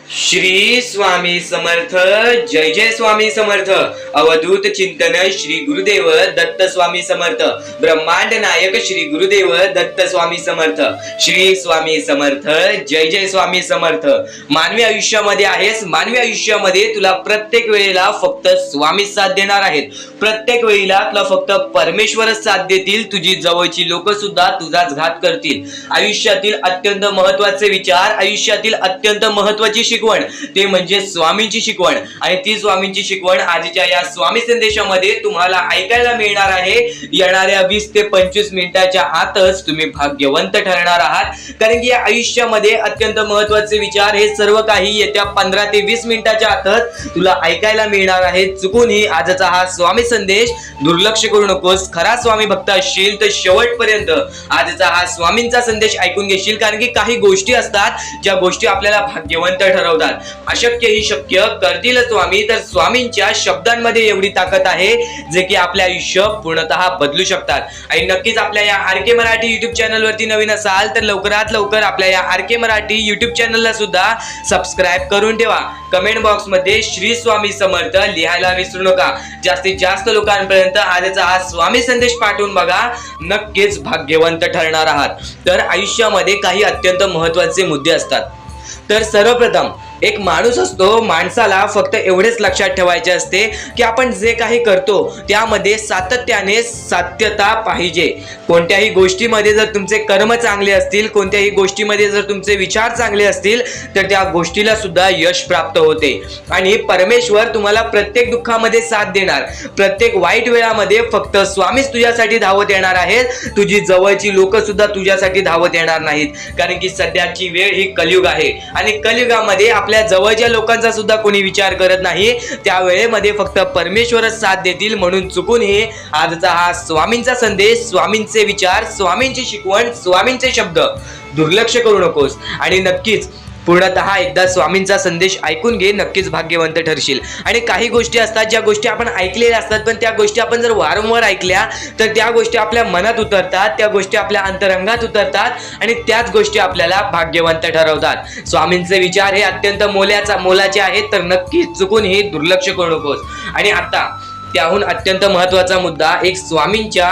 श्री स्वामी समर्थ. जय जय स्वामी समर्थ. अवधूत चिंतन श्री गुरुदेव दत्त स्वामी समर्थ. ब्रह्मांड नायक श्री गुरुदेव दत्त स्वामी समर्थ. श्री स्वामी समर्थ. जय जय स्वामी समर्थ. मानवी आयुष्यामध्ये आहेस, मानवी आयुष्यामध्ये तुला प्रत्येक वेळेला फक्त स्वामी साथ देणार आहेत. प्रत्येक वेळेला तुला फक्त परमेश्वरच साथ देतील. तुझी जवळची लोक सुद्धा तुझाच घात करतील. आयुष्यातील अत्यंत महत्वाचे विचार, आयुष्यातील अत्यंत महत्वाची शिकवण ते म्हणजे स्वामींची शिकवण. आणि ती स्वामींची शिकवण आजच्या या स्वामी संदेशामध्ये तुम्हाला ऐकायला मिळणार आहे. येणाऱ्या 20 ते 25 मिनिटाच्या आतच तुम्ही भाग्यवंत ठरणार आहात. कारण की या आयुष्यामध्ये अत्यंत महत्वाचे विचार हे सर्व काही येत्या 15 ते 20 मिनिटाच्या आतच तुला ऐकायला मिळणार आहे. चुकूनही आजचा हा स्वामी संदेश दुर्लक्ष करू नकोस. खरा स्वामी भक्त असशील तर शेवटपर्यंत आजचा हा स्वामींचा संदेश ऐकून घेशील. कारण की काही गोष्टी असतात ज्या गोष्टी आपल्याला भाग्यवंत ठरवतात. अशक्य ही शक्य करतील स्वामी. तर स्वामींच्या शब्दांमध्ये एवढी ताकद आहे जे की आपले आयुष्य पूर्णतः बदलू शकतात. आणि नक्कीच आपल्या या आरके मराठी युट्यूब चॅनल वरती नवीन असाल तर लवकरात लवकर आपल्या या आरके मराठी युट्यूब चॅनलला सुद्धा सबस्क्राईब करून ठेवा. कमेंट बॉक्स मध्ये श्री स्वामी समर्थ लिहायला विसरू नका. जास्तीत जास्त लोकांपर्यंत आजचा हा स्वामी संदेश पाठवून बघा. नक्कीच भाग्यवंत ठरणार आहात. तर आयुष्यामध्ये काही अत्यंत महत्त्वाचे मुद्दे असतात. तर सर्वप्रथम एक माणूस असतो, माणसाला फक्त एवढेच लक्षात ठेवायचे असते की आपण जे काही करतो त्यामध्ये सातत्याने सत्यता पाहिजे. कोणत्याही गोष्टीमध्ये जर तुमचे कर्म चांगले असतील, कोणत्याही गोष्टीमध्ये जर तुमचे विचार चांगले असतील तर त्या गोष्टीला सुद्धा यश प्राप्त होते. आणि परमेश्वर तुम्हाला प्रत्येक दुःखामध्ये साथ देणार. प्रत्येक वाईट वेळामध्ये फक्त स्वामीच तुझ्यासाठी धावत येणार आहेत. तुझी जवळची लोक सुद्धा तुझ्यासाठी धावत येणार नाहीत. कारण की सध्याची वेळ ही कलियुग आहे आणि कलियुगामध्ये आपल्या जवळच्या लोकांचा सुद्धा कोणी विचार करत नाही. त्या वेळेमध्ये फक्त परमेश्वरच साथ देतील. म्हणून चुकून हे आजचा हा स्वामींचा संदेश, स्वामींचे विचार, स्वामींची शिकवण, स्वामींचे शब्द दुर्लक्ष करू नकोस. आणि नक्कीच पूर्णतः एकदा स्वामींचा संदेश ऐकून घे. नक्कीच भाग्यवंत ठरशील. आणि काही गोष्टी असतात ज्या गोष्टी आपण ऐकलेल्या असतात, पण त्या गोष्टी आपण जर वारंवार ऐकल्या तर त्या गोष्टी आपल्या मनात उतरतात, त्या गोष्टी आपल्या अंतरंगात उतरतात आणि त्याच गोष्टी आपल्याला भाग्यवंत ठरवतात. स्वामींचे विचार हे अत्यंत मोलाचे आहेत. तर नक्कीच चुकून हे दुर्लक्ष करू नकोस. आणि आता त्याहून अत्यंत महत्वाचा मुद्दा एक स्वामींच्या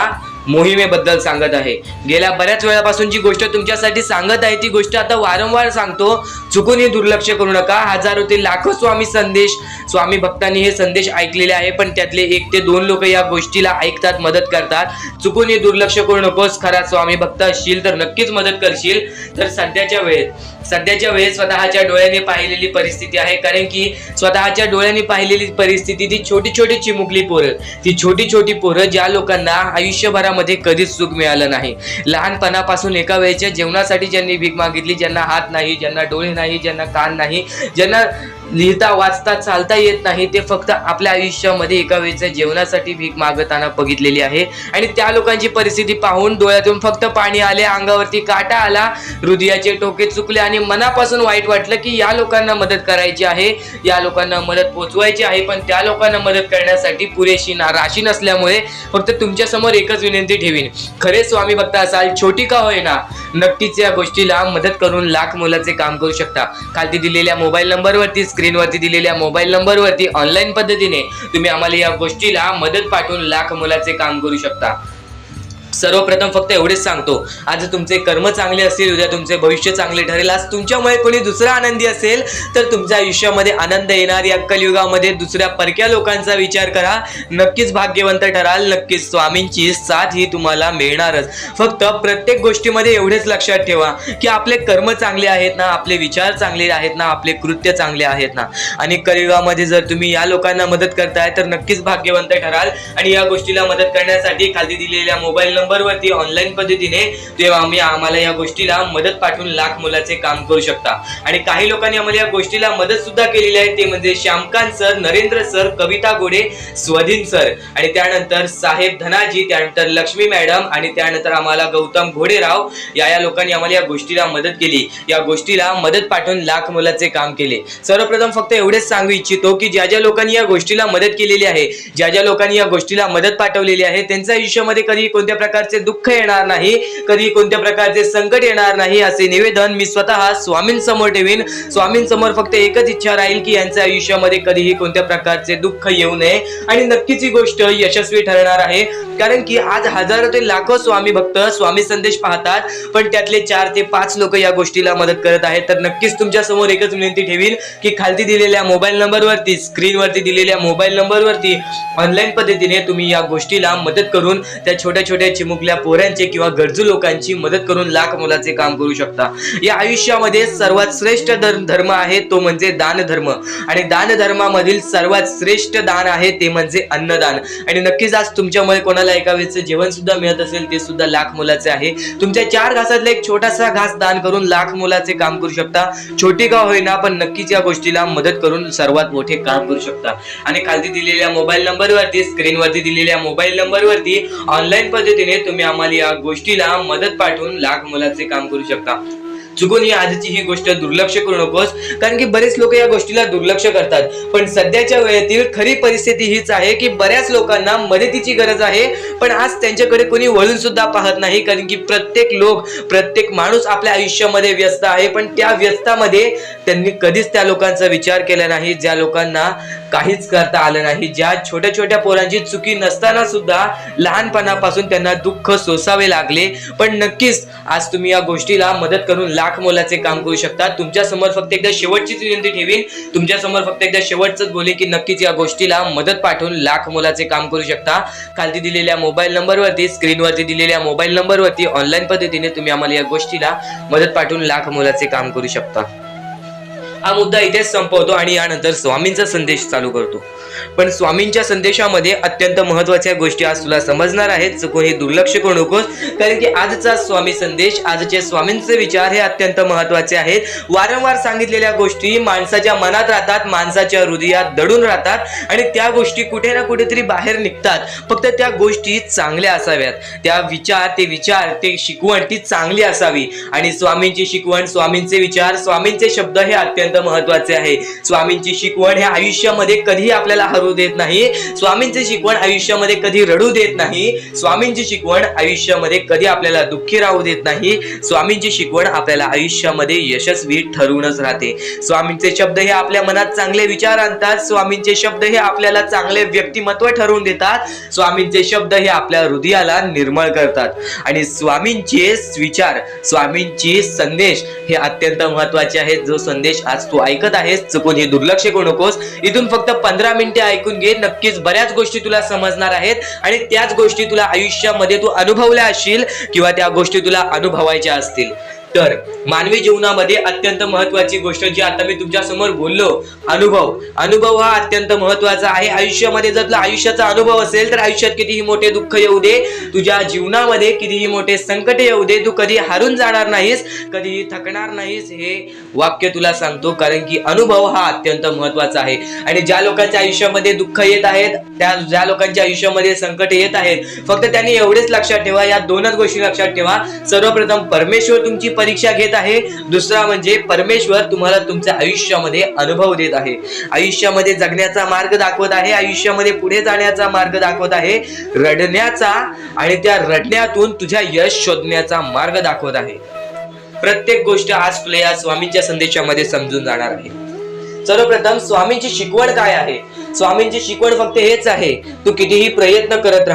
मोहिमेबद्दल सांगत आहे. गेल्या बऱ्याच वेळापासून जी गोष्ट तुमच्यासाठी सांगत आहे ती गोष्ट आता वारंवार सांगतो. चुकूनही दुर्लक्ष करू नका. हजारो ते लाखो स्वामी भक्तांनी हे संदेश ऐकलेले आहे, पण त्यातले 1 ते 2 लोक या गोष्टीला ऐकतात, मदत करतात. चुकूनही दुर्लक्ष करू नकोस. खरा स्वामी भक्त असशील तर नक्कीच मदत करशील. तर सध्याच्या वेळेत स्वतःच्या डोळ्याने पाहिलेली परिस्थिती आहे. कारण की स्वतःच्या डोळ्याने पाहिलेली परिस्थिती ती छोटी चिमुकली पोरं, ती छोटी पोरं ज्या लोकांना आयुष्यभरामध्ये कधीच सुख मिळालं नाही. लहानपणापासून एका वेळेच्या जेवणासाठी ज्यांनी भीक मागितली, ज्यांना हात नाही, ज्यांना डोळे नाही, ज्यांना कान नाही, ज्यांना लिहिता वाचता चालता येत नाही, ते फक्त आपल्या आयुष्यामध्ये एका वेळेच्या जेवणासाठी भीक मागताना बघितलेली आहे. आणि त्या लोकांची परिस्थिती पाहून डोळ्यातून फक्त पाणी आले, अंगावरती काटा आला, हृदयाचे टोके चुकले आणि मनापासून वाईट वाटलं की या लोकांना मदत करायची आहे, या लोकांना मदत पोचवायची आहे. पण त्या लोकांना मदत करण्यासाठी पुरेशी राशी नसल्यामुळे फक्त तुमच्या समोर एकच विनंती ठेवीन. खरे स्वामी भक्त असाल, छोटी का होईना, नक्कीच या गोष्टीला मदत करून लाख मोलाचे काम करू शकता. खाली दिलेल्या मोबाईल नंबरवरती, स्क्रीनवरती दिलेल्या मोबाईल नंबरवरती ऑनलाईन पद्धतीने तुम्ही आम्हाला या गोष्टीला मदत पाठवून लाख मोलाचे काम करू शकता. सर्वप्रथम फक्त एवढेच सांगतो, आज तुमचे कर्म चांगले असतील, उद्या तुमचे भविष्य चांगले ठरेल. आज तुमच्यामुळे कोणी दुसरा आनंदी असेल तर तुमच्या आयुष्यामध्ये आनंद येणार. या कलियुगामध्ये दुसऱ्या परक्या लोकांचा विचार करा. नक्कीच भाग्यवंत ठराल. नक्कीच स्वामींची साथ ही तुम्हाला मिळणारच. फक्त प्रत्येक गोष्टीमध्ये एवढेच लक्षात ठेवा की आपले कर्म चांगले आहेत ना, आपले विचार चांगले आहेत ना, आपले कृत्य चांगले आहेत ना. आणि कलियुगामध्ये जर तुम्ही या लोकांना मदत करताय तर नक्कीच भाग्यवंत ठराल. आणि या गोष्टीला मदत करण्यासाठी खाली दिलेल्या मोबाईल नंबरवरती ऑनलाईन पद्धतीने तेव्हा आम्हाला या गोष्टीला मदत पाठवून लाख मोलाचे काम करू शकता. आणि काही लोकांनी आम्हाला या गोष्टीला मदत सुद्धा केलेली आहे. ते म्हणजे श्यामकांत सर, नरेंद्र सर, कविता गोडे, स्वधीन सर, आणि त्यानंतर साहेब धनाजी, त्यानंतर लक्ष्मी मॅडम, आणि त्यानंतर आम्हाला गौतम घोडेराव या लोकांनी आम्हाला या गोष्टीला मदत केली. या गोष्टीला मदत पाठवून लाख मोलाचे काम केले. सर्वप्रथम फक्त एवढेच सांगू इच्छितो की ज्या लोकांनी या गोष्टीला मदत केलेली आहे, ज्या लोकांनी या गोष्टीला मदत पाठवलेली आहे, त्यांच्या आयुष्यामध्ये कधी कोणत्या प्रकारचे दुःख येणार नाही, कधी कोणत्या प्रकारचे संकट येणार नाही, असे निवेदन मी स्वतः स्वामींसमोर ठेवीन. स्वामींसमोर फक्त एकच इच्छा राहील की यांच्या आयुष्यामध्ये कधीही कोणत्या प्रकारचे दुःख येऊ नये आणि नक्कीच ही गोष्ट यशस्वी ठरणार आहे. कारण की आज हजारो ते लाखो स्वामी भक्त स्वामी संदेश पाहतात, पण त्यातले 4 ते 5 लोक या गोष्टीला मदत करत आहेत. तर नक्कीच तुमच्या समोर एकच विनंती ठेवीन की खालती दिलेल्या मोबाईल नंबरवरती, स्क्रीनवरती दिलेल्या मोबाईल नंबरवरती ऑनलाईन पद्धतीने तुम्ही या गोष्टीला मदत करून त्या छोट्या छोट्या चिमुकल्या पोरांचे किंवा गरजू लोकांची मदत करून लाख मोलाचे काम करू शकता. या आयुष्यामध्ये सर्वात श्रेष्ठ धर्म आहे तो म्हणजे दान धर्म, आणि दान धर्मामधील सर्वात श्रेष्ठ दान आहे ते म्हणजे अन्नदान. आणि नक्कीच आज तुमच्यामुळे कोणाला एका वेळेचं जेवण सुद्धा मिळत असेल ते सुद्धा लाख मोलाचे आहे. तुमच्या 4 घासातला एक छोटासा घास दान करून लाख मोलाचे काम करू शकता. छोटी का होईना पण नक्कीच या गोष्टीला मदत करून सर्वात मोठे काम करू शकता. आणि खाली दिलेल्या मोबाईल नंबरवरती, स्क्रीनवरती दिलेल्या मोबाईल नंबरवरती ऑनलाईन पद्धतीने तुम्ही आम्हाला या गोष्टीला मदत पाठवून लाख मोलाचे काम करू शकता. चुकून ही आजची ही गोष्ट दुर्लक्ष करू नकोस, कारण की बरेच लोक या गोष्टीला दुर्लक्ष करतात. पण सध्याच्या वेळेतील खरी परिस्थिती हीच आहे की बऱ्याच लोकांना मदतीची गरज आहे, पण आज त्यांच्याकडे कोणी वळून सुद्धा पाहत नाही. कारण की प्रत्येक माणूस आपल्या आयुष्यामध्ये व्यस्त आहे, पण त्या व्यस्तामध्ये त्यांनी कधीच त्या लोकांचा विचार केला नाही ज्या लोकांना काहीच करता आलं नाही, ज्या छोट्या छोट्या पोरांची चुकी नसताना सुद्धा लहानपणापासून त्यांना दुःख सोसावे लागले. पण नक्कीच आज तुम्ही या गोष्टीला मदत करून लाख मोलाचे काम करू शकता. तुमच्या समोर फक्त एकदा शेवटचीच विनंती ठेवीन, तुमच्या समोर फक्त एकदा शेवटच बोले की नक्कीच या गोष्टीला मदत पाठवून लाख मोलाचे काम करू शकता. खाली दिलेल्या मोबाईल नंबरवरती, स्क्रीनवरती दिलेल्या मोबाईल नंबरवरती ऑनलाईन पद्धतीने तुम्ही आम्हाला या गोष्टीला मदत पाठवून लाख मोलाचे काम करू शकता. हा मुद्दा इथेच संपवतो आणि यानंतर स्वामींचा संदेश चालू करतो. पण स्वामींच्या संदेशामध्ये अत्यंत महत्त्वाच्या गोष्टी आज तुला समजणार आहेत, चुकून हे दुर्लक्ष करू नकोस. कारण की आजचा स्वामी संदेश, आजचे स्वामींचे विचार हे अत्यंत महत्त्वाचे आहेत. वारंवार सांगितलेल्या गोष्टी माणसाच्या मनात राहतात, माणसाच्या हृदयात दडून राहतात आणि त्या गोष्टी कुठे ना कुठेतरी बाहेर निघतात. फक्त त्या गोष्टी चांगल्या असाव्यात, ते शिकवण ती चांगली असावी. आणि स्वामींची शिकवण, स्वामींचे विचार, स्वामींचे शब्द हे अत्यंत महत्त्वाचे आहे. स्वामींची शिकवण हे आयुष्यामध्ये कधीही आपल्याला हरू देत नाही. स्वामींची शिकवण आयुष्यामध्ये कधी रडू देत नाही. स्वामींची शिकवण आयुष्यामध्ये कधी आपल्याला दुःखी राहू देत नाही. स्वामींची शिकवण आपल्याला आयुष्यामध्ये यशस्वी ठरवूनच राहते. स्वामींचे शब्द हे आपल्या मनात चांगले विचार आणतात. स्वामींचे शब्द हे आपल्याला चांगले व्यक्तिमत्व ठरवून देतात. स्वामींचे शब्द हे आपल्या हृदयाला निर्मळ करतात. आणि स्वामींचे विचार, स्वामींची संदेश हे अत्यंत महत्त्वाचे आहेत. जो संदेश आज तू ऐकत आहेस, चुकून हे दुर्लक्ष करू नकोस. इथून फक्त 15 मिनिटे ऐकून घे. नक्कीच बऱ्याच गोष्टी तुला समजणार आहेत आणि त्याच गोष्टी तुला आयुष्यामध्ये तू अनुभवल्या असशील किंवा त्या गोष्टी तुला अनुभवायच्या असतील. तर मानवी जीवनामध्ये अत्यंत महत्त्वाची गोष्ट जी आता मी तुमच्या समोर बोललो, अनुभव हा अत्यंत महत्त्वाचा आहे. आयुष्यामध्ये जर तुला आयुष्याचा अनुभव असेल तर आयुष्यात कितीही मोठे दुःख येऊ दे, तुझ्या जीवनामध्ये कितीही मोठे संकट येऊ दे, तू कधी हारून जाणार नाहीस, कधीही थकणार नाहीस. हे वाक्य तुला सांगतो, कारण की अनुभव हा अत्यंत महत्त्वाचा आहे. आणि ज्या लोकांच्या आयुष्यामध्ये दुःख येत आहेत, ज्या लोकांच्या आयुष्यामध्ये संकट येत आहेत, फक्त त्यांनी एवढेच लक्षात ठेवा, या 2च गोष्टी लक्षात ठेवा. सर्वप्रथम परमेश्वर तुमची परीक्षा घेत आहे. दुसरा म्हणजे परमेश्वर तुम्हाला तुमच्या आयुष्यामध्ये अनुभव देत आहे, आयुष्यामध्ये जगण्याचा मार्ग दाखवत आहे, आयुष्यामध्ये पुढे जाण्याचा मार्ग दाखवत आहे, रडण्याचा आणि त्या रडण्यातून तुझ्या यश शोधण्याचा मार्ग दाखवत आहे. प्रत्येक गोष्ट आज तुला या स्वामींच्या संदेशामध्ये समजून जाणार आहे. सर्वप्रथम स्वामींची शिकवण काय आहे? स्वामींची शिकवण फक्त हेच आहे, तू कितीही प्रयत्न करत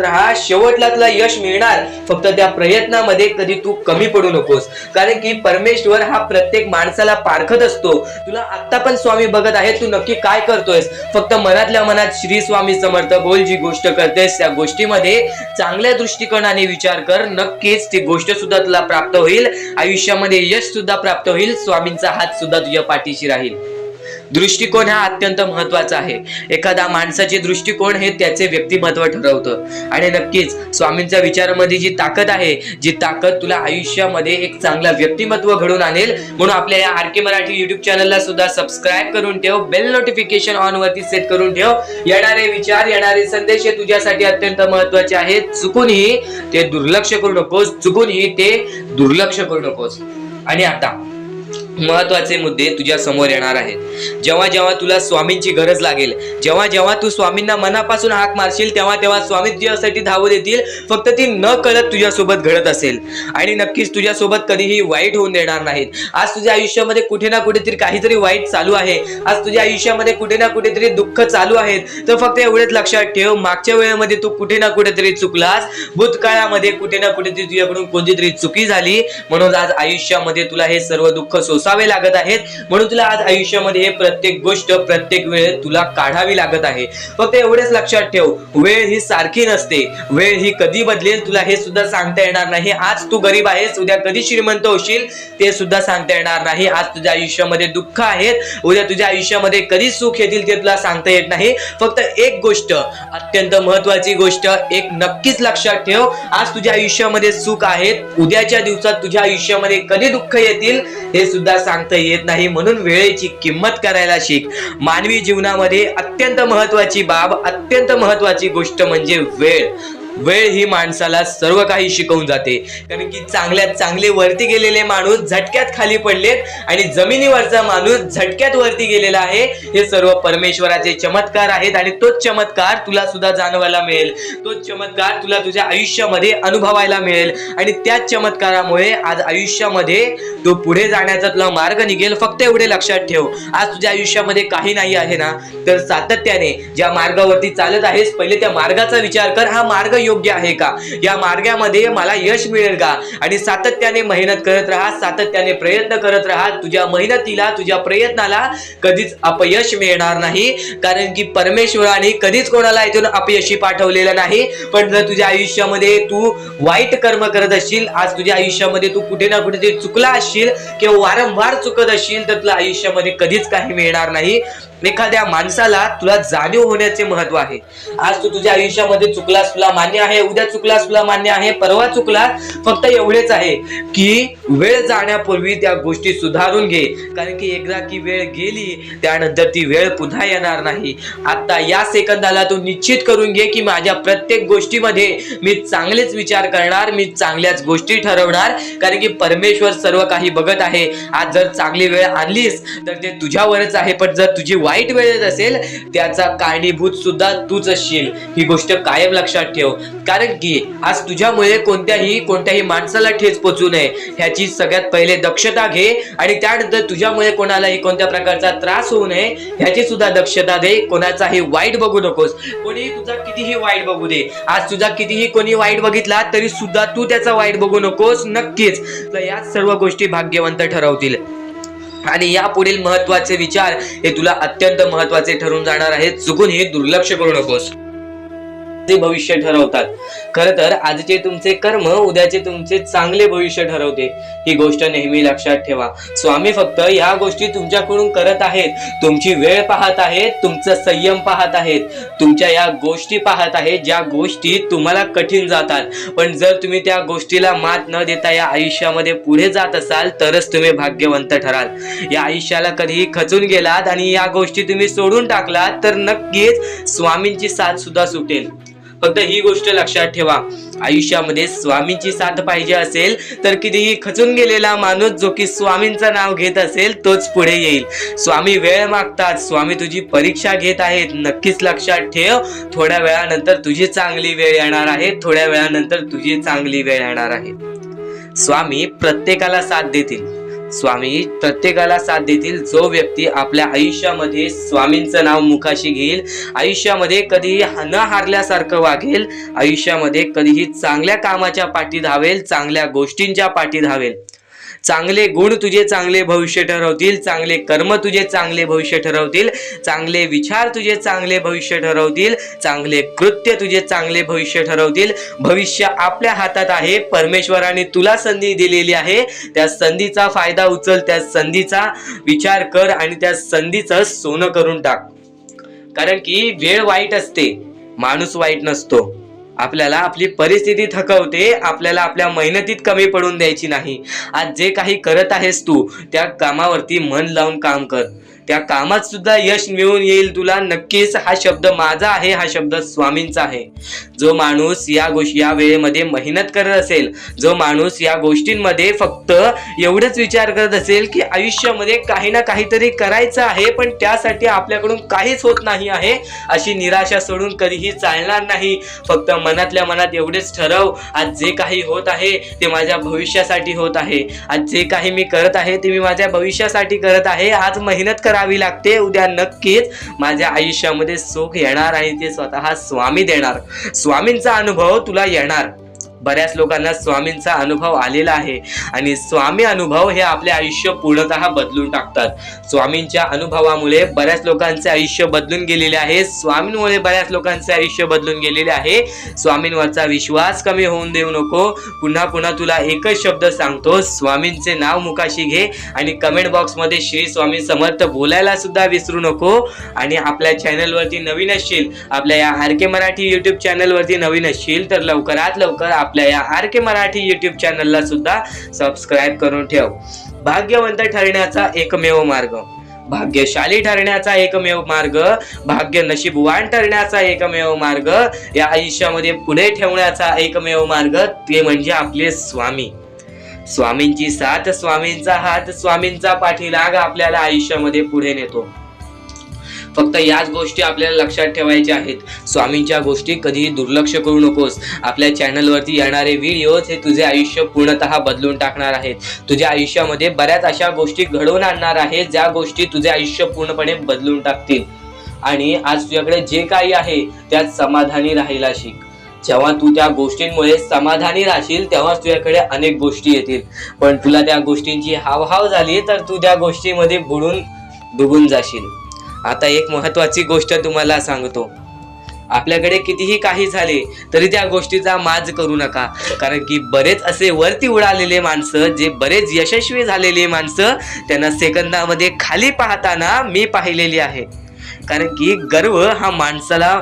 राहा, शेवटला तुला यश मिळणार. फक्त त्या प्रयत्नामध्ये कधी तू कमी पडू नकोस, कारण की परमेश्वर हा प्रत्येक माणसाला पारखत असतो. तुला आता पण स्वामी बघत आहे, तू नक्की काय करतोयस. फक्त मनातल्या मनात श्री स्वामी समर्थ बोल. जी गोष्ट करतेस त्या गोष्टीमध्ये चांगल्या दृष्टिकोनाने विचार कर, नक्कीच ती गोष्ट सुद्धा तुला प्राप्त होईल. आयुष्यामध्ये यश सुद्धा प्राप्त होईल. स्वामींचा हात सुद्धा तुझ्या पाठीशी राहील. दृष्टिकोन हा अत्यंत महत्त्वाचा आहे. एखादा माणसाचे दृष्टिकोन हे त्याचे व्यक्तिमत्व ठरवतं. आणि नक्कीच स्वामींच्या विचारामध्ये जी ताकद आहे, जी ताकद तुला आयुष्यामध्ये एक चांगला व्यक्तिमत्व घडवून आणेल. म्हणून आपल्या या आर के मराठी युट्यूब चॅनलला सुद्धा सबस्क्राईब करून ठेव, बेल नोटिफिकेशन ऑन वरती सेट करून ठेव. येणारे विचार, येणारे संदेश हे तुझ्यासाठी अत्यंत महत्त्वाचे आहेत. चुकूनही ते दुर्लक्ष करू नकोस. आणि आता महत्वाचे मुद्दे तुझ्या समोर येणार आहेत। जेव्हा जेव्हा तुला स्वामींची गरज लागेल, जेव्हा जेव्हा तू स्वामींना मनापासून हाक मारशील, तेव्हा तेव्हा स्वामी तुझ्यासाठी धावत येतील। फक्त ती न कळत तुझ्यासोबत घडत असेल आणि नक्कीच तुझ्यासोबत कधीही वाईट होऊन देणार नाहीत। आज तुझ्या आयुष्यामध्ये कुठे ना कुठेतरी काहीतरी वाईट चालू आहे, आज तुझ्या आयुष्यामध्ये कुठे ना कुठेतरी दुःख चालू आहेत, तर फक्त एवढेच लक्षात ठेव, मागच्या वेळेमध्ये तू कुठे ना कुठेतरी चुकलास, भूतकाळामध्ये कुठे ना कुठेतरी तुझ्याकडून कोणतीतरी चुकी झाली, म्हणून आज आयुष्यामध्ये तुला हे सर्व दुःख सोसावे लागत आहेत। म्हणून तुला आज आयुष्यामध्ये हे प्रत्येक गोष्ट प्रत्येक वेळ तुला काढावी लागत आहे। फक्त एवढेच लक्षात ठेव, वेळ ही सारखी नसते, वेळ ही कधी बदलेल तुला हे सुद्धा सांगता येणार नाही। आज तू गरीब आहेस, उद्या कधी श्रीमंत होशील ते सुद्धा सांगता येणार नाही। आज तुझ्या आयुष्यामध्ये दुःख आहेत, उद्या तुझ्या आयुष्यामध्ये कधी सुख येतील ते तुला सांगता येत नाही। फक्त एक गोष्ट, अत्यंत महत्वाची गोष्ट एक नक्कीच लक्षात ठेव, आज तुझ्या आयुष्यामध्ये सुख आहेत, उद्याच्या दिवसात तुझ्या आयुष्यामध्ये कधी दुःख येतील हे सुद्धा सांगता येत नाही। म्हणून वेळेची किंमत करायला शिक। मानवी जीवनामध्ये अत्यंत महत्वाची बाब, अत्यंत महत्वाची गोष्ट म्हणजे वेळ। वेळ ही माणसाला सर्व काही शिकवून जाते, कारण की चांगल्यात चांगले वरती गेलेले माणूस झटक्यात खाली पडलेत आणि जमिनीवरचा माणूस झटक्यात वरती गेलेला आहे। हे सर्व परमेश्वराचे चमत्कार आहेत आणि तोच चमत्कार तुला सुद्धा जाणवायला मिळेल, तोच चमत्कार तुला तुझ्या आयुष्यामध्ये अनुभवायला मिळेल आणि त्याच चमत्कारामुळे आज आयुष्यामध्ये तो पुढे जाण्याचा तुला मार्ग निघेल। फक्त एवढे लक्षात ठेव, आज तुझ्या आयुष्यामध्ये काही नाही आहे ना, तर सातत्याने ज्या मार्गावरती चालत आहेस पहिले त्या मार्गाचा विचार कर, हा मार्ग योग्य आहे का, या मार्गामध्ये मला यश मिळेल का, आणि सातत्याने मेहनत करत राहा, सातत्याने प्रयत्न करत राहा। तुझ्या मेहनतीला, तुझ्या प्रयत्नाला कधीच अपयश मिळणार नाही, कारण की परमेश्वराने कधीच कोणाला इथून अपयशी पाठवलेलं नाही। पण जर तुझ्या आयुष्यामध्ये तू वाईट कर्म करत असशील, आज तुझ्या आयुष्यामध्ये तू कुठे ना कुठे चुकला असशील किंवा वारंवार चुकत असशील, तर तुला आयुष्यामध्ये कधीच काही मिळणार नाही। एखाद्या माणसाला तुला जाणीव होण्याचे महत्व आहे। आज तू तुझ्या आयुष्यामध्ये चुकलास, तुला मान्य आहे, उद्या चुकलास तुला मान्य आहे, परवा चुकलास, फक्त एवढेच आहे की वेळ जाण्यापूर्वी त्या गोष्टी सुधारून घे, कारण की एकदा की वेळ गेली त्यानंतर ती वेळ पुन्हा येणार नाही। आता या सेकंदाला तू निश्चित करून घे की माझ्या प्रत्येक गोष्टीमध्ये मी चांगलेच विचार करणार, मी चांगल्याच गोष्टी ठरवणार, कारण की परमेश्वर सर्व काही बघत आहे। आज जर चांगली वेळ आणलीस तर ते तुझ्यावरच आहे, पण जर तुझी वाईट वेळ असेल त्याचा कारणीभूत सुद्धा तूच असशील, ही गोष्ट कायम लक्षात ठेव। कारण की आज तुझ्यामुळे कोणत्याही माणसाला ठेच पोचू नये ह्याची सगळ्यात पहिले दक्षता घे, आणि त्यानंतर तुझ्यामुळे कोणालाही कोणत्या प्रकारचा त्रास होऊ नये ह्याची सुद्धा दक्षता दे। कोणाचाही वाईट बघू नकोस, कोणी तुझा कितीही वाईट बघू दे, आज तुझा कितीही कोणी वाईट बघितला तरी सुद्धा तू त्याचा वाईट बघू नकोस। नक्कीच या सर्व गोष्टी भाग्यवंत ठरवतील आणि या पुढील महत्वाचे विचार हे तुला अत्यंत महत्वाचे ठरून जाणार आहेत। चुकून हे दुर्लक्ष करू नकोस। ते भविष्य ठरवतात, खरं तर आजचे तुमचे कर्म उद्याचे तुमचे चांगले भविष्य ठरवते, ही गोष्ट नेहमी लक्षात ठेवा। स्वामी फक्त या गोष्टी तुमच्याकडून करत आहेत, तुमची वेळ पाहत आहेत, तुमचा संयम पाहत आहेत, तुमच्या या गोष्टी पाहत आहेत ज्या गोष्टी तुम्हाला कठीण जातात। पण जर तुम्ही त्या गोष्टीला मात न देता या आयुष्यामध्ये पुढे जात असाल तरच तुम्ही भाग्यवंत ठराल। या आयुष्याला कधीही खचून गेलात आणि या गोष्टी तुम्ही सोडून टाकलात तर नक्कीच स्वामींची साथ सुद्धा सुटेल। फक्त ही गोष्ट लक्षात ठेवा, आयुष्यामध्ये स्वामींची साथ पाहिजे असेल तर कितीही खचून गेलेला माणूस जो की स्वामींचं नाव घेत असेल तोच पुढे येईल। स्वामी वेळ मागतात, स्वामी तुझी परीक्षा घेत आहेत। नक्कीच लक्षात ठेव, थोड्या वेळानंतर तुझी चांगली वेळ येणार आहे, थोड्या वेळानंतर तुझी चांगली वेळ येणार आहे। स्वामी प्रत्येकाला साथ देतील, स्वामी प्रत्येकाला साथ देतील। जो व्यक्ती आपल्या आयुष्यामध्ये स्वामींचं नाव मुखाशी घेईल, आयुष्यामध्ये कधीही न हारल्यासारखं वागेल, आयुष्यामध्ये कधीही चांगल्या कामाच्या पाठी धावेल, चांगल्या गोष्टींच्या पाठी धावेल। चांगले गुण तुझे चांगले भविष्य ठरवतील, चांगले कर्म तुझे चांगले भविष्य ठरवतील, चांगले विचार तुझे चांगले भविष्य ठरवतील, चांगले कृत्य तुझे चांगले भविष्य ठरवतील। भविष्य आपल्या हातात आहे, परमेश्वराने तुला संधी दिलेली आहे, त्या संधीचा फायदा उचल, त्या संधीचा विचार कर आणि त्या संधीचं सोनं करून टाक। कारण की वेळ वाईट असते, माणूस वाईट नसतो। आपल्याला आपली परिस्थिती थकवते, आपल्याला आपल्या मेहनतीत कमी पडून द्यायची नाही। आज जे काही करत आहेस तू त्या कामावरती मन लावून काम कर, त्या कामात सुद्धा यश मिळून येईल तुला नक्कीच. हा शब्द माझा आहे, हा शब्द स्वामींचा आहे. जो माणूस या वेळेमध्ये मेहनत करत असेल, जो माणूस या गोष्टींमध्ये फक्त एवढंच विचार करत असेल की आयुष्यामध्ये काही ना काहीतरी करायचं आहे पण त्यासाठी आपल्याकडून काहीच होत नाही आहे, अशी निराशा सोडून कधीही चालणार नाही. फक्त मनातल्या मनात एवढेच ठरव, आज जे काही होत आहे ते माझ्या भविष्यासाठी होत आहे. आज जे काही मी करत आहे ते मी माझ्या भविष्यासाठी करत आहे. आज मेहनत करावी लागते, उद्या नक्कीच माझ्या आयुष्यामध्ये सुख येणार आणि ते स्वतः स्वामी देणार. स्वामींचा अनुभव तुला येणार. बऱ्याच लोकांना स्वामींचा अनुभव आलेला आहे आणि स्वामी अनुभव हे आपले आयुष्य पूर्णतः बदलून टाकतात. स्वामींच्या अनुभवामुळे बऱ्याच लोकांचे आयुष्य बदलून गेलेले आहे. स्वामींमुळे बऱ्याच लोकांचे आयुष्य बदलून गेलेले आहे. स्वामींवरचा विश्वास कमी होऊन देऊ नको. पुन्हा पुन्हा तुला एकच शब्द सांगतो, स्वामींचे नाव मुखाशी घे आणि कमेंट बॉक्समध्ये श्री स्वामी समर्थ बोलायला सुद्धा विसरू नको. आणि आपल्या चॅनलवरती नवीन असशील, आपल्या या RK मराठी यूट्यूब चॅनलवरती नवीन असशील तर लवकरात लवकर आपल्या या RK मराठी यूट्यूब चॅनलला सुद्धा सबस्क्राईब करून ठेव. भाग्यवंत ठरण्याचा एकमेव मार्ग, भाग्यशाली ठरण्याचा एकमेव मार्ग, भाग्य नशीबवान ठरण्याचा एकमेव मार्ग, या आयुष्यामध्ये पुढे ठेवण्याचा एकमेव मार्ग ते म्हणजे आपले स्वामी. स्वामींची साथ, स्वामींचा हात, स्वामींचा पाठीलाग आपल्याला आयुष्यामध्ये पुढे नेतो. फक्त याच गोष्टी आपल्याला लक्षात ठेवायच्या आहेत. स्वामींच्या गोष्टी कधीही दुर्लक्ष करू नकोस. आपल्या चॅनलवरती येणारे व्हिडिओज हे तुझे आयुष्य पूर्णतः बदलून टाकणार आहेत. तुझ्या आयुष्यामध्ये बऱ्याच अशा गोष्टी घडवून आणणार आहेत ज्या गोष्टी तुझे आयुष्य पूर्णपणे बदलून टाकतील. आणि आज तुझ्याकडे जे काही आहे त्यात समाधानी राहायला शिक. जेव्हा तू त्या गोष्टींमुळे समाधानी राहशील तेव्हाच तुझ्याकडे अनेक गोष्टी येतील. पण तुला त्या गोष्टींची हावभाव झाली तर तू त्या गोष्टीमध्ये बुडून डुबून जाशील. आता एक महत्वाची गोष्ट तुम्हाला सांगतो, आपल्याकडे कितीही काही झाले तरी त्या गोष्टीचा माज करू नका. कारण की बरेच असे वरती उडालेले माणसं, जे बरेच यशस्वी झालेले माणसं, त्यांना सेकंदामध्ये खाली पाहताना मी पाहिलेली आहे. कारण की गर्व हा माणसाला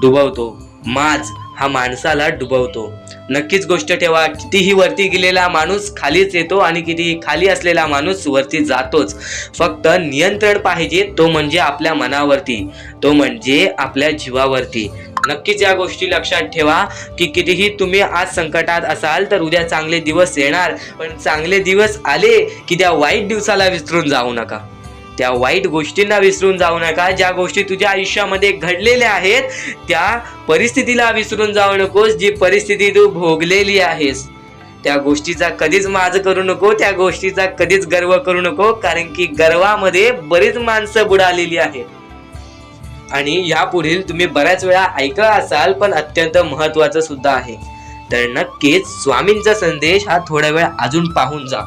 डुबवतो, माज हा माणसाला डुबवतो. नक्कीच गोष्ट ठेवा, कितीही वरती गेलेला माणूस खालीच येतो आणि कितीही खाली असलेला माणूस वरती जातोच. फक्त नियंत्रण पाहिजे, तो म्हणजे आपल्या मनावरती, तो म्हणजे आपल्या जीवावरती. नक्कीच या गोष्टी लक्षात ठेवा की कितीही तुम्ही आज संकटात असाल तर उद्या चांगले दिवस येणार. पण चांगले दिवस आले की त्या वाईट दिवसाला विसरून जाऊ नका, त्या वाईट गोष्टींना विसरून जाऊ नका. ज्या गोष्टी तुझ्या आयुष्यामध्ये घडलेल्या आहेत त्या परिस्थितीला विसरून जाऊ नकोस. जी परिस्थिती तू भोगलेली आहेस त्या गोष्टीचा कधीच माज करू नको, त्या गोष्टीचा कधीच गर्व करू नको. कारण की गर्वामध्ये बरीच माणसं बुडालेली आहेत. आणि यापुढील तुम्ही बऱ्याच वेळा ऐकलं असाल पण अत्यंत महत्वाचं सुद्धा आहे. तर नक्कीच स्वामींचा संदेश हा थोडा वेळ अजून पाहून जा.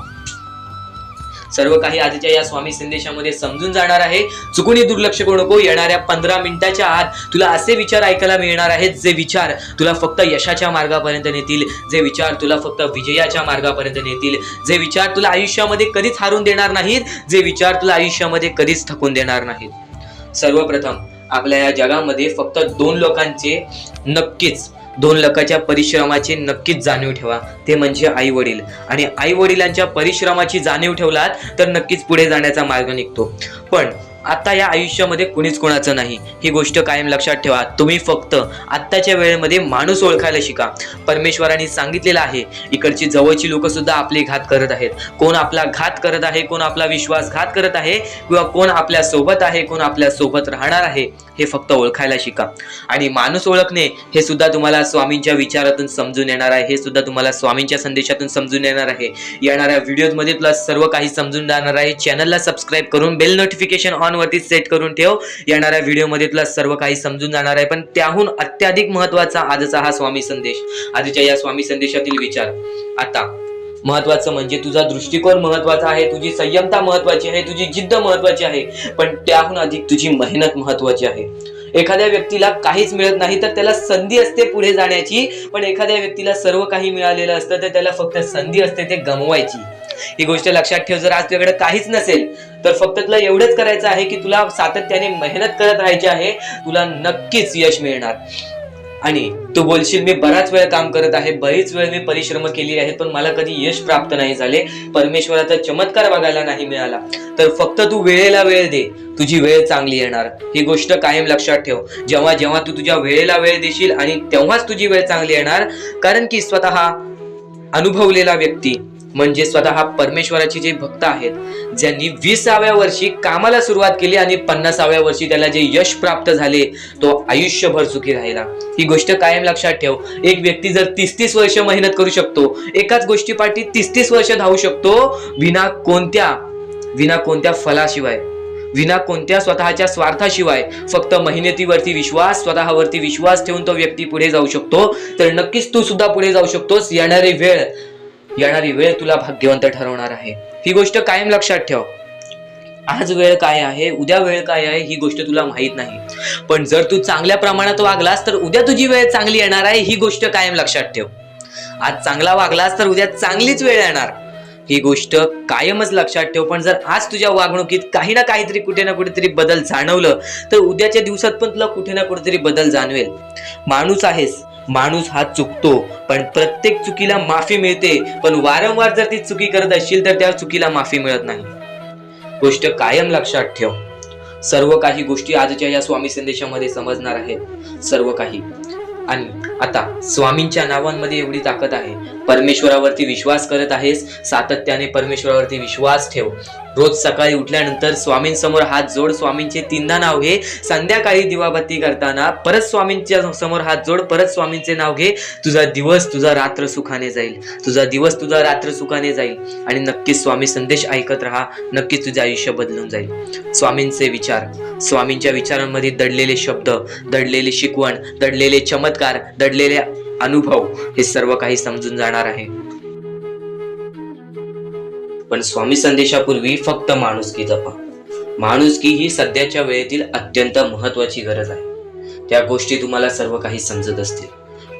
सर्व काही आजच्या या स्वामी संदेशामध्ये समजून जाणार आहे. चुकूनही दुर्लक्ष करू नको. येणाऱ्या 15 मिनिटाच्या आत तुला असे विचार ऐकायला मिळणार आहेत जे विचार तुला फक्त यशाच्या मार्गापर्यंत नेतील, जे विचार तुला फक्त विजयाच्या मार्गापर्यंत नेतील, जे विचार तुला आयुष्यामध्ये कधीच हारून देणार नाहीत, जे विचार तुला आयुष्यामध्ये कधीच थकून देणार नाहीत. सर्वप्रथम आपल्या या जगामध्ये फक्त 2 लोकांचे, नक्कीच 2 लोकांच्या परिश्रमाची नक्कीच जाणीव ठेवा, ते म्हणजे आई वडील. आणि आई वडिलांच्या परिश्रमाची जाणीव ठेवलात तर नक्कीच पुढे जाण्याचा मार्ग निघतो. पण आता या आयुष्यामध्ये कुणीच कोणाचं नाही, ही गोष्ट कायम लक्षात ठेवा. तुम्ही फक्त आत्ताच्या वेळेमध्ये माणूस ओळखायला शिका. परमेश्वराने सांगितलेलं आहे, इकडची जवळची लोक सुद्धा आपले घात करत आहेत. कोण आपला घात करत आहे, कोण आपला विश्वासघात करत आहे, किंवा कोण आपल्या सोबत आहे, कोण आपल्या सोबत राहणार आहे, हे फक्त ओळखायला शिका. आणि माणूस ओळखणे हे सुद्धा तुम्हाला स्वामींच्या विचारातून समजून येणार आहे, हे सुद्धा तुम्हाला स्वामींच्या संदेशातून समजून येणार आहे. येणाऱ्या व्हिडिओमध्ये तुला सर्व काही समजून जाणार आहे. चॅनलला सबस्क्राईब करून बेल नोटिफिकेशन ऑन वरती सेट करून ठेव. येणाऱ्या व्हिडिओमध्ये तुला सर्व काही समजून जाणार आहे. पण त्याहून अत्याधिक महत्वाचा आजचा हा स्वामी संदेश, आजच्या या स्वामी संदेशातील विचार. आता महत्वाचं म्हणजे तुझा दृष्टिकोन महत्वाचा आहे, तुझी संयमता महत्वाची आहे, तुझी जिद्द महत्वाची आहे, पण त्याहून अधिक तुझी मेहनत महत्वाची आहे. एखाद्या व्यक्तीला काहीच मिळत नाही तर त्याला संधी असते पुढे जाण्याची, पण एखाद्या व्यक्तीला सर्व काही मिळालेलं असतं तर त्याला फक्त संधी असते ते गमवायची. ही गोष्ट लक्षात ठेव. जर आज तुझ्याकडे काहीच नसेल तर फक्त तुला एवढंच करायचं आहे की तुला सातत्याने मेहनत करत राहायची आहे, तुला नक्कीच यश मिळणार. आणि तू बोलशील मी बराच वेळ काम करत आहे, बरीच वेळ मी परिश्रम केलेले आहेत, पण मला कधी यश प्राप्त नाही झाले, परमेश्वराचा चमत्कार बघायला नाही मिळाला, तर फक्त तू वेळेला वेळ दे, तुझी वेळ चांगली येणार. ही गोष्ट कायम लक्षात ठेव. जेव्हा जेव्हा तू तुझ्या वेळेला वेळ देशील आणि तेव्हाच तुझी वेळ चांगली येणार. कारण की स्वतः अनुभवलेला व्यक्ती म्हणजे स्वतः परमेश्वराचे जे भक्त आहेत, ज्यांनी 20व्या वर्षी कामाला सुरुवात केली आणि 50व्या वर्षी त्याला जे यश प्राप्त झाले, तो आयुष्यभर सुखी राहिला. ही गोष्ट कायम लक्षात ठेव. एक व्यक्ती जर 30-30 वर्ष मेहनत करू शकतो, एकाच गोष्टीपाठी 30-30 वर्ष धावू शकतो, विना कोणत्या फलाशिवाय, विना कोणत्या स्वतःच्या स्वार्थाशिवाय, फक्त मेहनतीवरती विश्वास, स्वतःवरती विश्वास ठेवून तो व्यक्ती पुढे जाऊ शकतो, तर नक्कीच तू सुद्धा पुढे जाऊ शकतोस. येणारी वेळ तुला भाग्यवंत ठरवणार आहे. ही गोष्ट कायम लक्षात ठेव. आज वेळ काय आहे, उद्या वेळ काय आहे, ही गोष्ट तुला माहित नाही, पण जर तू चांगल्या प्रमाणात वागलास तर उद्या तुझी वेळ चांगली येणार आहे. ही गोष्ट कायम लक्षात ठेव. आज चांगला वागलास तर उद्या चांगलीच वेळ येणार. ही गोष्ट कायमच लक्षात ठेव. पण जर आज तुझ्या वागणुकीत काही ना काहीतरी, कुठे ना कुठेतरी बदल जाणवलं, तर उद्याच्या दिवसात पण तुला कुठे ना कुठेतरी बदल जाणवेल. माणूस आहेस, माणूस हा चुकतो, पण प्रत्येक चुकीला माफी मिळते. पण वारंवार जर ती चुकी करत असशील तर त्या चुकीला माफी मिळत नाही. गोष्ट कायम लक्षात ठेव. सर्व काही गोष्टी आजच्या या स्वामी संदेशामध्ये समजणार आहेत, सर्व काही. आणि आता स्वामींच्या नावांमध्ये एवढी ताकद आहे. परमेश्वरावरती विश्वास करत आहेस, सातत्याने परमेश्वरावरती विश्वास ठेव. रोज सकाळी उठल्यानंतर स्वामींसमोर हात जोड, स्वामींचे 3दा नाव घे. संध्याकाळी दिवाबत्ती करताना परत स्वामींच्या समोर हात जोड, परत स्वामींचे नाव घे. तुझा दिवस, तुझा रात्र सुखाने जाईल. तुझा दिवस, तुझा रात्र सुखाने जाईल. आणि नक्कीच स्वामी संदेश ऐकत राहा. नक्कीच तुझे आयुष्य बदलून जाईल. स्वामींचे विचार, स्वामींच्या विचारांमध्ये दडलेले शब्द, दडलेले शिकवण, दडलेले चमत्कार, दडलेले अनुभव, हे सर्व काही समजून जाणार आहे. पण स्वामी संदेशापूर्वी फक्त माणुसकी जपा. माणुसकी ही सध्याच्या वेळेतील अत्यंत महत्वाची गरज आहे. त्या गोष्टी तुम्हाला सर्व काही समजत असतील,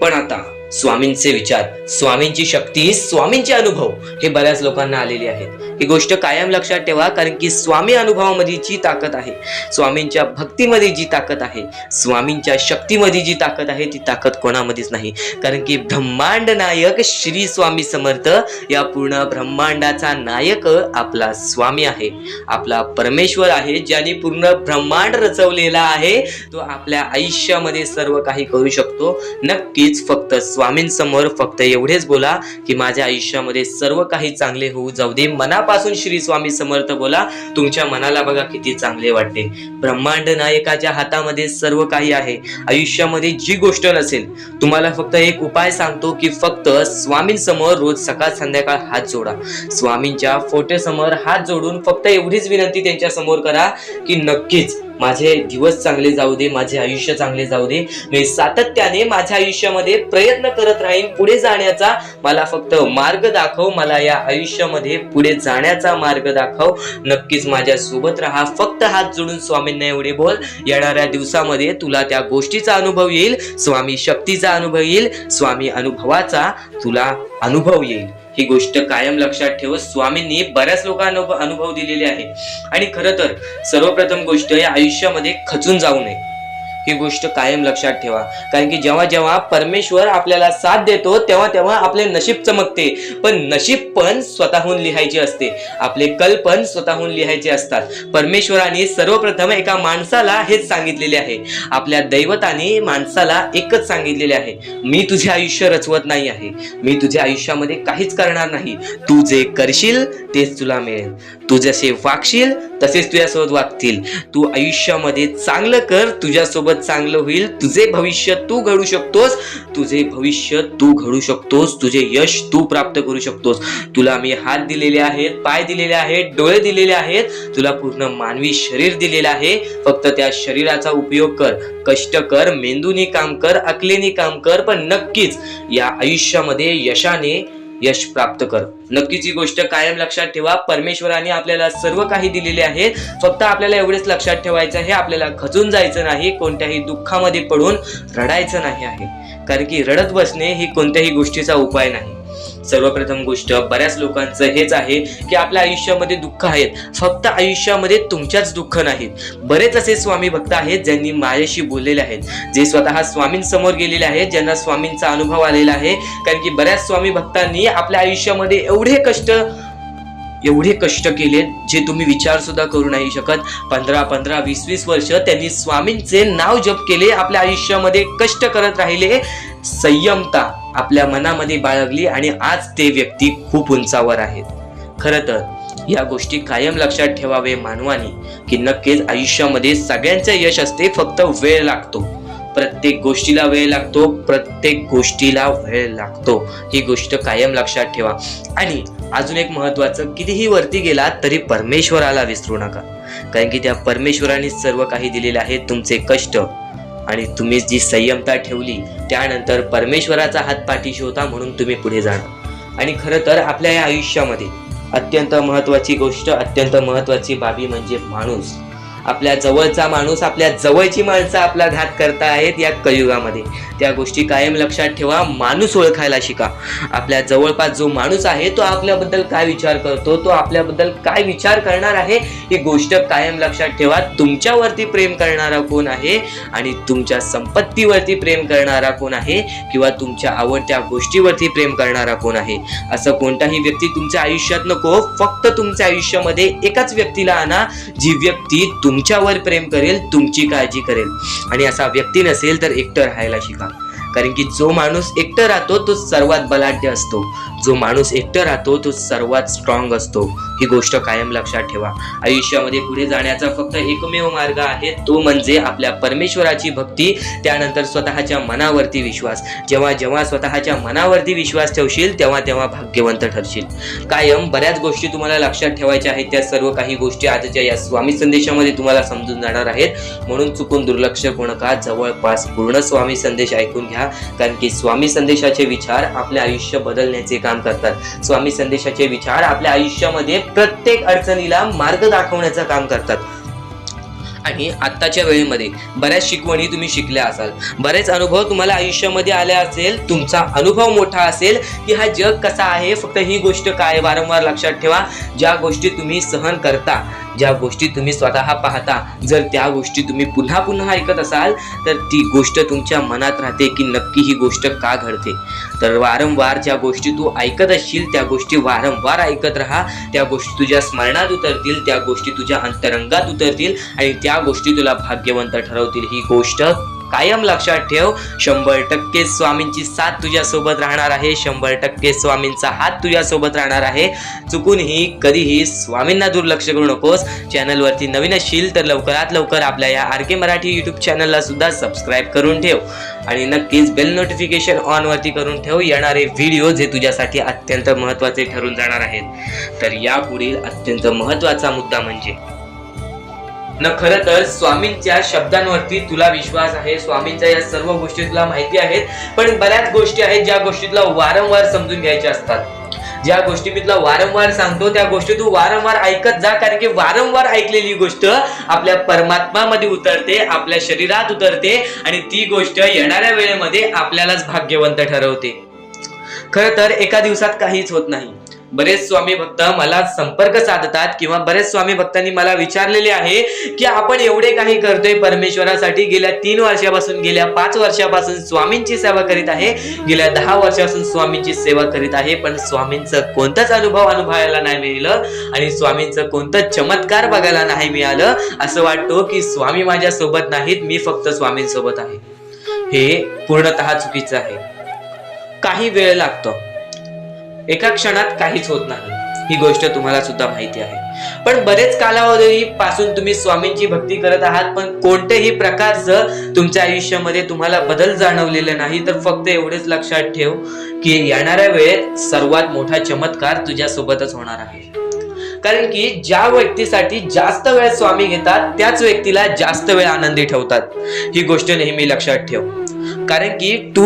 पण आता स्वामींचे विचार, स्वामींची शक्ती, स्वामींचे अनुभव हे बऱ्याच लोकांना आलेले आहेत. ही गोष्ट कायम लक्षात ठेवा. कारण की स्वामी अनुभवामध्ये जी ताकद आहे, स्वामींच्या भक्तीमध्ये जी ताकद आहे, स्वामींच्या शक्तीमध्ये जी ताकद आहे, ती ताकद कोणामध्येच नाही. कारण की ब्रह्मांड नायक श्री स्वामी समर्थ, या पूर्ण ब्रह्मांडाचा नायक आपला स्वामी आहे, आपला परमेश्वर आहे, ज्याने पूर्ण ब्रह्मांड रचवलेला आहे. तो आपल्या आयुष्यामध्ये सर्व काही करू शकतो. नक्कीच फक्त स्वामींसमोर फक्त एवढेच बोला की माझ्या आयुष्यामध्ये सर्व काही चांगले होऊ जाऊ दे. मनापासून श्री स्वामी समर्थ बोला. तुमच्या मनाला बघा किती चांगले वाटते. ब्रह्मांड नायकाच्या हातामध्ये सर्व काही आहे. आयुष्यामध्ये जी गोष्ट नसेल, तुम्हाला फक्त एक उपाय सांगतो की फक्त स्वामींसमोर रोज सकाळ संध्याकाळ हात जोडा. स्वामींच्या फोटोसमोर हात जोडून फक्त एवढीच विनंती त्यांच्या समोर करा की नक्कीच माझे दिवस चांगले जाऊ दे, माझे आयुष्य चांगले जाऊ दे. मी सातत्याने माझ्या आयुष्यामध्ये प्रयत्न करत राहीन पुढे जाण्याचा. मला फक्त मार्ग दाखव, मला या आयुष्यामध्ये पुढे जाण्याचा मार्ग दाखव. नक्कीच माझ्या सोबत राहा. फक्त हात जोडून स्वामींना एवढे बोल. येणाऱ्या दिवसामध्ये तुला त्या गोष्टीचा अनुभव येईल, स्वामी शक्तीचा अनुभव येईल, स्वामी अनुभवाचा तुला अनुभव येईल. ही गोष्ट कायम लक्षात ठेव. स्वामींनी बऱ्याच लोकांना अनुभव दिलेले आहे. आणि खरं तर सर्वप्रथम गोष्ट, या आयुष्यामध्ये खचून जाऊ नये. ही गोष्ट कायम लक्षात ठेवा. कारण की जेव्हा जेव्हा परमेश्वर आपल्याला साथ देतो, तेव्हा तेव्हा आपले नशीब चमकते. पण नशीब पण स्वतःहून लिहायचे असते. आपले कल पण स्वतःहून लिहायचे असतात. परमेश्वराने सर्वप्रथम एका माणसाला हेच सांगितलेले आहे. आपल्या दैवताने माणसाला एकच सांगितलेले आहे, मी तुझे आयुष्य रचवत नाही आहे, मी तुझ्या आयुष्यामध्ये काहीच करणार नाही. तू जे करशील तेच तुला मिळेल. तू जसे वागशील तसेच तुझ्यासोबत वागतील. तू आयुष्यामध्ये चांगलं कर, तुझ्यासोबत चांगलं होईल. तुझे भविष्य तू घडू शकतोस, तुझे भविष्य तू घडू शकतोस, तुझे यश तू प्राप्त करू शकतोस. तुला मी हात दिलेले आहेत, पाय दिलेले आहेत, डोळे दिलेले आहेत, तुला पूर्ण मानवी शरीर दिलेलं आहे. फक्त त्या शरीराचा उपयोग कर, कष्ट कर, मेंदूने काम कर, अकलेने काम कर, पण नक्कीच या आयुष्यामध्ये यश प्राप्त कर. नक्कीच ही गोष्ट कायम लक्षात ठेवा. परमेश्वराने आपल्याला सर्व काही दिलेले आहे. फक्त आपल्याला एवढेच लक्षात ठेवायचं आहे, आपल्याला खचून जायचं नाही, कोणत्याही दुःखामध्ये पडून रडायचं नाही आहे. कारण की रडत बसणे ही कोणत्याही गोष्टीचा उपाय नाही. सर्वप्रथम गोष्ट, बऱ्याच लोकांचं हेच आहे की आपल्या आयुष्यामध्ये दुःख आहेत, फक्त आयुष्यामध्ये तुमच्याच दुःख नाहीत. बरेच असे स्वामी भक्त आहेत ज्यांनी माझ्याशी बोललेले आहेत, जे स्वतः स्वामींसमोर गेलेले आहेत, ज्यांना स्वामींचा अनुभव आलेला आहे. कारण की बऱ्याच स्वामी भक्तांनी आपल्या आयुष्यामध्ये एवढे कष्ट केले जे तुम्ही विचार सुद्धा करू नाही शकत. 15-15, 20-20 वर्ष त्यांनी स्वामींचे नाव जप केले, आपल्या आयुष्यामध्ये कष्ट करत राहिले, संयमता आपल्या मनामध्ये बाळगली आणि आज ते व्यक्ती खूप उंचावर आहेत. खरं तर या गोष्टी कायम लक्षात ठेवावे मानवानी, की नक्कीच आयुष्यामध्ये सगळ्यांचे यश असते, फक्त वेळ लागतो. प्रत्येक गोष्टीला वेळ लागतो, प्रत्येक गोष्टीला वेळ लागतो. ही गोष्ट कायम लक्षात ठेवा. आणि अजून एक महत्वाचं, कितीही वरती गेलात तरी परमेश्वराला विसरू नका. कारण की त्या परमेश्वराने सर्व काही दिलेले आहे. तुमचे कष्ट आणि तुम्ही जी संयमता ठेवली, त्यानंतर परमेश्वराचा हात पाठीशी होता म्हणून तुम्ही पुढे जाणार. आणि खरं तर आपल्या या आयुष्यामध्ये अत्यंत महत्वाची गोष्ट, अत्यंत महत्वाची बाबी म्हणजे माणूस. आपल्या जवळचा माणूस, आपल्या जवळची माणसं आपला घात करता आहेत या कलियुगामध्ये. त्या गोष्टी कायम लक्षात ठेवा. माणूस ओळखायला शिका. आपल्या जवळपास जो माणूस आहे तो आपल्याबद्दल काय विचार करतो, तो आपल्याबद्दल काय विचार करणार आहे, ही गोष्ट कायम लक्षात ठेवा. तुमच्यावरती प्रेम करणारा कोण आहे आणि तुमच्या संपत्तीवरती प्रेम करणारा कोण आहे, किंवा तुमच्या आवडत्या गोष्टीवरती प्रेम करणारा कोण आहे. असं कोणताही व्यक्ती तुमच्या आयुष्यात नको. फक्त तुमच्या आयुष्यामध्ये एकाच व्यक्तीला आणा, जी व्यक्ती तुमच्यावर प्रेम करेल, तुमची काळजी करेल. आणि असा व्यक्ती नसेल तर एकटं राहायला शिका. कारण की जो माणूस एकटं राहतो तो सर्वात बलाढ्य असतो. जो माणूस एकटं राहतो तो सर्वात स्ट्रॉंग असतो. ही गोष्ट कायम लक्षात ठेवा. आयुष्यामध्ये पुढे जाण्याचा फक्त एकमेव मार्ग आहे, तो म्हणजे आपल्या परमेश्वराची भक्ती, त्यानंतर स्वतःच्या मनावरती विश्वास. जेव्हा जेव्हा स्वतःच्या मनावरती विश्वास ठेवशील तेव्हा तेव्हा भाग्यवंत ठरशील. कायम बऱ्याच गोष्टी तुम्हाला लक्षात ठेवायच्या आहेत. त्या सर्व काही गोष्टी आजच्या या स्वामी संदेशामध्ये तुम्हाला समजून जाणार आहेत. म्हणून चुकून दुर्लक्ष करू नका. जवळपास पूर्ण स्वामी संदेश ऐकून घ्या. कारण की स्वामी संदेशाचे विचार आपले आयुष्य बदलण्याचे काम करतात. स्वामी संदेशाचे विचार आपल्या आयुष्यामध्ये प्रत्येक अडचणीला मार्ग दाखवण्याचं काम करतात. आणि आत्ताच्या वेळेमध्ये बऱ्याच शिकवणी तुम्ही शिकल्या असाल, बरेच अनुभव तुम्हाला आयुष्यामध्ये आले असेल. तुमचा अनुभव मोठा असेल की हा जग कसा आहे. फक्त ही गोष्ट काय वारंवार लक्षात ठेवा, ज्या गोष्टी तुम्ही सहन करता, ज्या गोष्टी तुम्ही स्वतः पाहता, जर त्या गोष्टी तुम्ही पुन्हा पुन्हा ऐकत असाल तर ती गोष्ट तुमच्या मनात राहते की नक्की ही गोष्ट का घडते. तर वारंवार ज्या गोष्टी तू ऐकत असशील त्या गोष्टी वारंवार ऐकत राहा. त्या गोष्टी तुझ्या स्मरणात उतरतील, त्या गोष्टी तुझ्या अंतरंगात उतरतील आणि त्या गोष्टी तुला भाग्यवंत ठरवतील. ही गोष्ट कायम लक्षात ठेव. 100% स्वामींची साथ तुझ्या सोबत राहणार आहे. 100% स्वामींचा हात तुझ्या सोबत राहणार आहे. चुकूनही कधीही स्वामींना दुर्लक्ष करू नकोस. चॅनलवरती नवीन असशील तर लवकरात लवकर आपल्या या आर के मराठी यूट्यूब चॅनलला सुद्धा सबस्क्राईब करून ठेव आणि नक्कीच बेल नोटिफिकेशन ऑन वरती करून ठेव. येणारे व्हिडिओ जे तुझ्यासाठी अत्यंत महत्त्वाचे ठरून जाणार आहेत. तर यापुढील अत्यंत महत्त्वाचा मुद्दा म्हणजे खरं तर स्वामींच्या शब्दांवरती तुला विश्वास आहे. स्वामींच्या या सर्व गोष्टी तुला माहिती आहेत, पण बऱ्याच गोष्टी आहेत ज्या गोष्टी तुला वारंवार समजून घ्यायच्या असतात. ज्या गोष्टी मी तुला वारंवार सांगतो त्या गोष्टी तू वारंवार ऐकत जा. कारण की वारंवार ऐकलेली गोष्ट आपल्या परमात्मामध्ये उतरते, आपल्या शरीरात उतरते आणि ती गोष्ट येणाऱ्या वेळेमध्ये आपल्यालाच भाग्यवंत ठरवते. खरं तर एका दिवसात काहीच होत नाही. बरेच स्वामी भक्त मला संपर्क साधतात किंवा बरेच स्वामी भक्तांनी मला विचारलेले आहे की आपण एवढे काही करतोय परमेश्वरासाठी. गेल्या 3 वर्षापासून, गेल्या 5 वर्षापासून स्वामींची सेवा करीत आहे, गेल्या 10 वर्षापासून स्वामींची सेवा करीत आहे, पण स्वामींचं कोणताच अनुभव अनुभवायला नाही मिळालं आणि स्वामींचं कोणतं चमत्कार बघायला नाही मिळालं. असं वाटतं की स्वामी माझ्या सोबत नाहीत, मी फक्त स्वामींसोबत आहे. हे पूर्णतः चुकीचं आहे. काही वेळ लागतो, एका क्षणात काहीच होत नाही. ही गोष्ट तुम्हाला सुद्धा माहिती आहे. पण बरेच कालावधी पासून तुम्ही स्वामींची भक्ती करत आहात, पण कोणत्याही प्रकारचं तुमच्या आयुष्यामध्ये तुम्हाला बदल जाणवलेला नाही. तर फक्त एवढेच लक्षात ठेव की येणाऱ्या वेळेत सर्वात मोठा चमत्कार तुझ्या सोबतच होणार आहे. कारण की ज्या व्यक्तीसाठी जास्त वेळ स्वामी घेतात त्याच व्यक्तीला जास्त वेळ आनंदी ठेवतात. ही गोष्ट नेहमी लक्षात ठेव. कारण की तू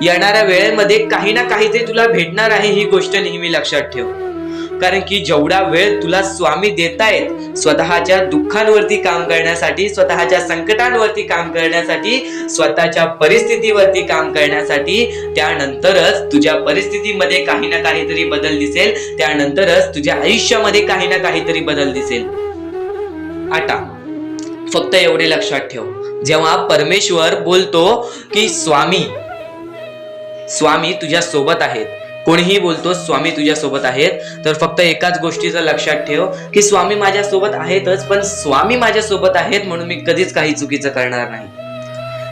येणाऱ्या वेळेमध्ये काही ना काहीतरी तुला भेटणार आहे. ही गोष्ट नेहमी लक्षात ठेव. कारण की जेवढा वेळ तुला स्वामी देतायत स्वतःच्या दुःखांवरती काम करण्यासाठी, स्वतःच्या संकटांवरती काम करण्यासाठी, स्वतःच्या परिस्थितीवरती काम करण्यासाठी, त्यानंतरच तुझ्या परिस्थितीमध्ये काही ना काहीतरी बदल दिसेल, त्यानंतरच तुझ्या आयुष्यामध्ये काही ना काहीतरी बदल दिसेल. आता फक्त एवढे लक्षात ठेव, जेव्हा परमेश्वर बोलतो की स्वामी तुझ्या सोबत आहेत, कोणीही बोलतो स्वामी तुझ्या सोबत आहेत, तर फक्त एकाच गोष्टीचं लक्षात ठेव की स्वामी माझ्या सोबत आहेतच, पण स्वामी माझ्या सोबत आहेत म्हणून मी कधीच काही चुकीचं करणार नाही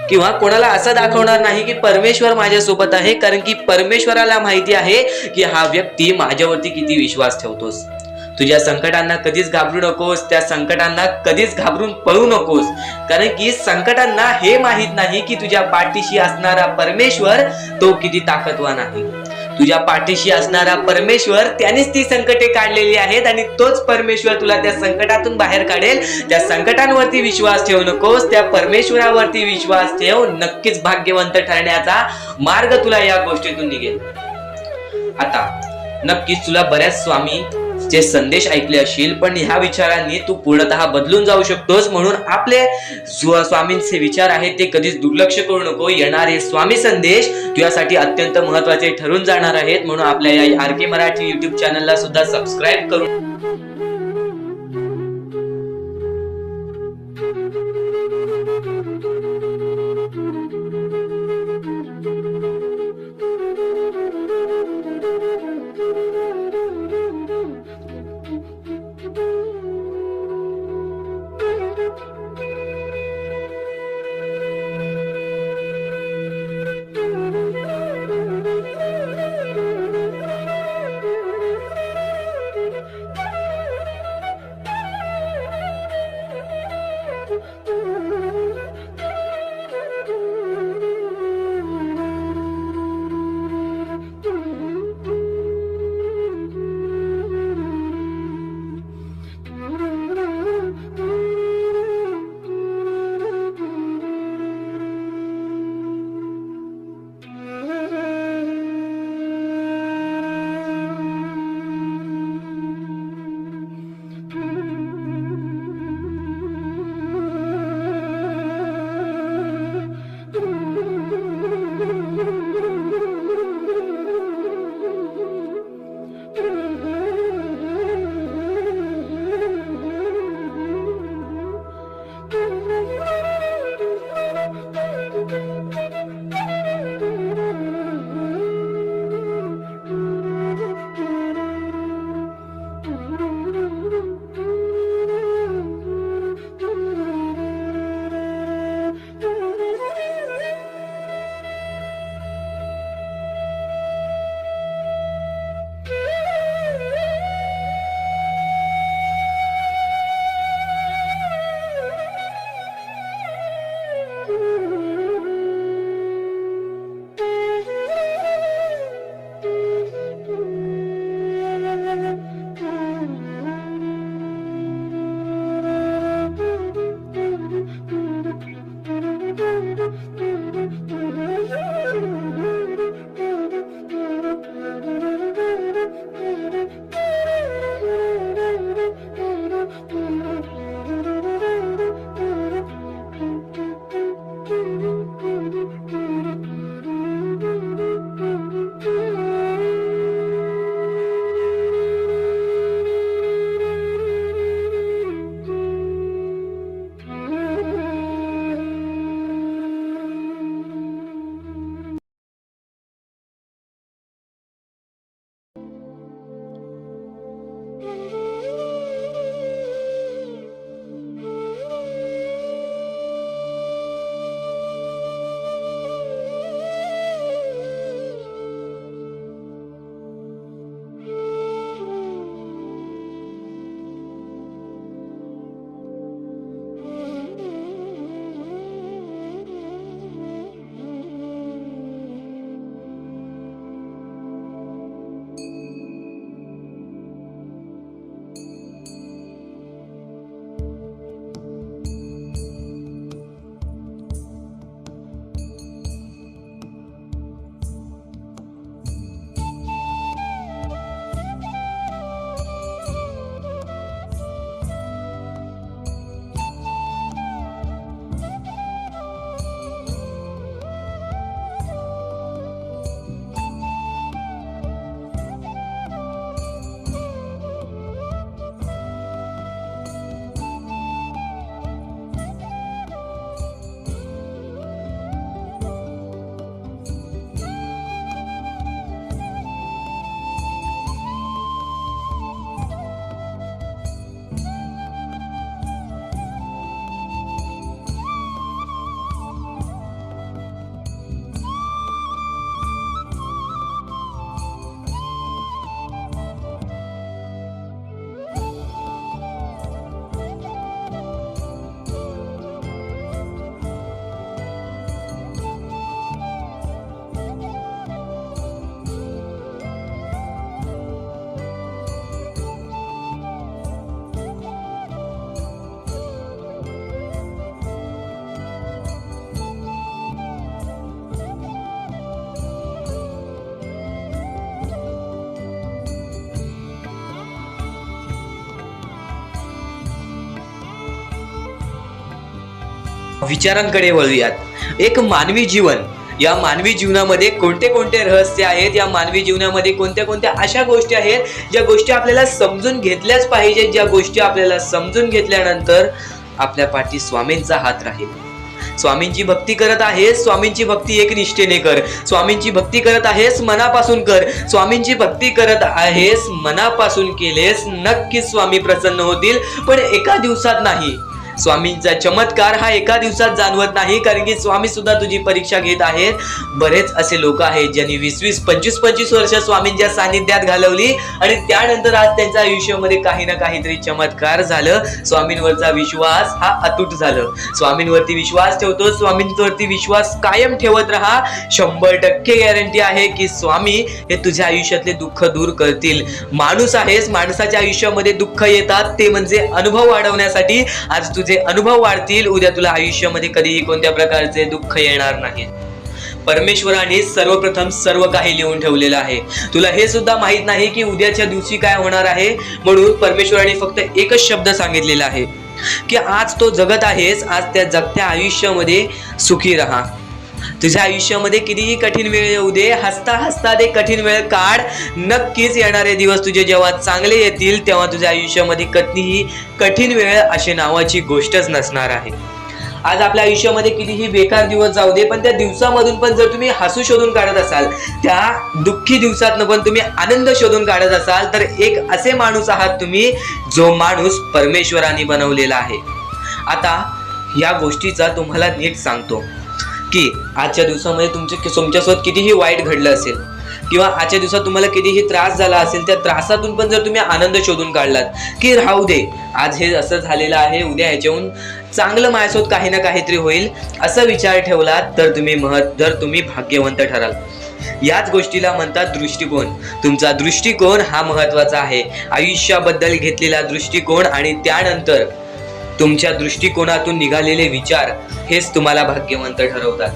किंवा कोणाला असं दाखवणार नाही की परमेश्वर माझ्या सोबत आहे, कारण की परमेश्वराला माहिती आहे की हा व्यक्ती माझ्यावरती किती विश्वास ठेवतोस. तुझ्या संकटांना कधीच घाबरू नकोस, त्या संकटांना कधीच घाबरून पळू नकोस, कारण की संकटांना हे माहित नाही की तुझ्या पाठीशी असणारा परमेश्वर तो किती ताकदवान आहे. तुझ्या पाठीशी असणारा परमेश्वर त्यानेच ती संकटे काढलेली आहेत आणि तोच परमेश्वर तुला त्या संकटातून बाहेर काढेल. त्या संकटांवरती विश्वास ठेवू नकोस, त्या परमेश्वरावरती विश्वास ठेव. नक्कीच भाग्यवंत ठरण्याचा मार्ग तुला या गोष्टीतून निघेल. आता नक्कीच तुला बऱ्याच स्वामी चे संदेश ऐकले असतील, पण ह्या विचारांनी तू पूर्णतः बदलून जाऊ शकतोस. म्हणून आपले स्वामींचे विचार आहेत ते कधीच दुर्लक्ष करू नको. येणारे स्वामी संदेश तुझ्यासाठी अत्यंत महत्वाचे ठरून जाणार आहेत. म्हणून आपल्या या RK मराठी YouTube चॅनलला सुद्धा सबस्क्राईब करून विचारांकडे वळूयात. एक मानवी जीवन, या मानवी जीवनामध्ये कोणते कोणते रहस्य आहेत, या मानवी जीवनामध्ये कोणत्या कोणत्या अशा गोष्टी आहेत ज्या गोष्टी आपल्याला समजून घेतल्याच पाहिजेत, ज्या गोष्टी आपल्याला समजून घेतल्यानंतर आपल्या पाठी स्वामींचा हात राहील. स्वामींची भक्ती करत आहेस, स्वामींची भक्ती एक निष्ठेने कर. स्वामींची भक्ती करत आहेस, मनापासून कर. स्वामींची भक्ती करत आहेस, मनापासून केलेस, नक्कीच स्वामी प्रसन्न होतील, पण एका दिवसात नाही. स्वामींचा चमत्कार हा एका दिवसात जाणवत नाही, कारण की स्वामी सुद्धा तुझी परीक्षा घेत आहेत. बरेच असे लोक आहेत ज्यांनी 20-20, 25-25 वर्ष स्वामींच्या सानिध्यात घालवली आणि त्यानंतर आज त्यांच्या आयुष्यामध्ये काही ना काहीतरी चमत्कार झालं. स्वामींवरचा विश्वास हा अतूट झालं. स्वामींवरती विश्वास ठेवतो, स्वामींवरती विश्वास कायम ठेवत राहा. 100% गॅरंटी आहे की स्वामी हे तुझ्या आयुष्यातले दुःख दूर करतील. माणूस आहेस, माणसाच्या आयुष्यामध्ये दुःख येतात, ते म्हणजे अनुभव वाढवण्यासाठी. आज तुझे अनुभव वाढतील, उद्या तुला आयुष्यामध्ये कधीही कोणत्या प्रकारचे दुःख येणार नाही. परमेश्वराने सर्वप्रथम सर्व काही लिहून ठेवलेलं आहे. तुला हे सुद्धा माहित नाही की उद्याच्या दिवशी काय होणार आहे, म्हणून परमेश्वराने फक्त एकच शब्द सांगितलेला आहे की आज तो जगत आहेस, आज त्या जगत्या आयुष्यामध्ये सुखी राहा. तुझ्या आयुष्यामध्ये कितीही कठीण वेळ येऊ दे, हसता हसता ते कठीण वेळ काढ. नक्कीच येणारे दिवस तुझे जेव्हा चांगले येतील तेव्हा तुझ्या आयुष्यामध्ये कधीही कठीण वेळ अशी नावाची गोष्टच नसणार आहे. आज आपल्या आयुष्यामध्ये कितीही बेकार दिवस जाऊ दे, पण त्या दिवसामधून पण जर तुम्ही हसू शोधून काढत असाल, त्या दुःखी दिवसातनं पण तुम्ही आनंद शोधून काढत असाल, तर एक असे माणूस आहात तुम्ही जो माणूस परमेश्वराने बनवलेला आहे. आता या गोष्टीचा तुम्हाला नीट सांगतो की आजच्या दिवसामध्ये तुमच्यासोबत कितीही वाईट घडलं असेल किंवा आजच्या दिवसात तुम्हाला कितीही त्रास झाला असेल, त्या त्रासातून पण जर तुम्ही आनंद शोधून काढलात की राहू दे, आज हे असं झालेलं आहे, उद्या ह्याच्याहून चांगलं माझ्यासोबत काही ना काहीतरी होईल, असा विचार ठेवलात तर तुम्ही भाग्यवंत ठराल. याच गोष्टीला म्हणतात दृष्टिकोन. तुमचा दृष्टिकोन हा महत्वाचा आहे. आयुष्याबद्दल घेतलेला दृष्टिकोन आणि त्यानंतर तुमच्या दृष्टिकोनातून निघालेले विचार हेच तुम्हाला भाग्यवंत ठरवतात.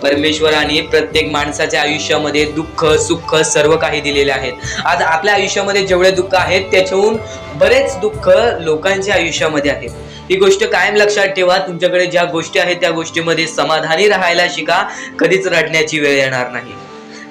परमेश्वराने प्रत्येक माणसाच्या आयुष्यामध्ये दुःख सुख सर्व काही दिलेले आहेत. आज आपल्या आयुष्यामध्ये जेवढे दुःख आहेत त्याच्याहून बरेच दुःख लोकांच्या आयुष्यामध्ये आहेत. ही गोष्ट कायम लक्षात ठेवा. तुमच्याकडे ज्या गोष्टी आहेत त्या गोष्टीमध्ये समाधानी राहायला शिका, कधीच रडण्याची वेळ येणार नाही.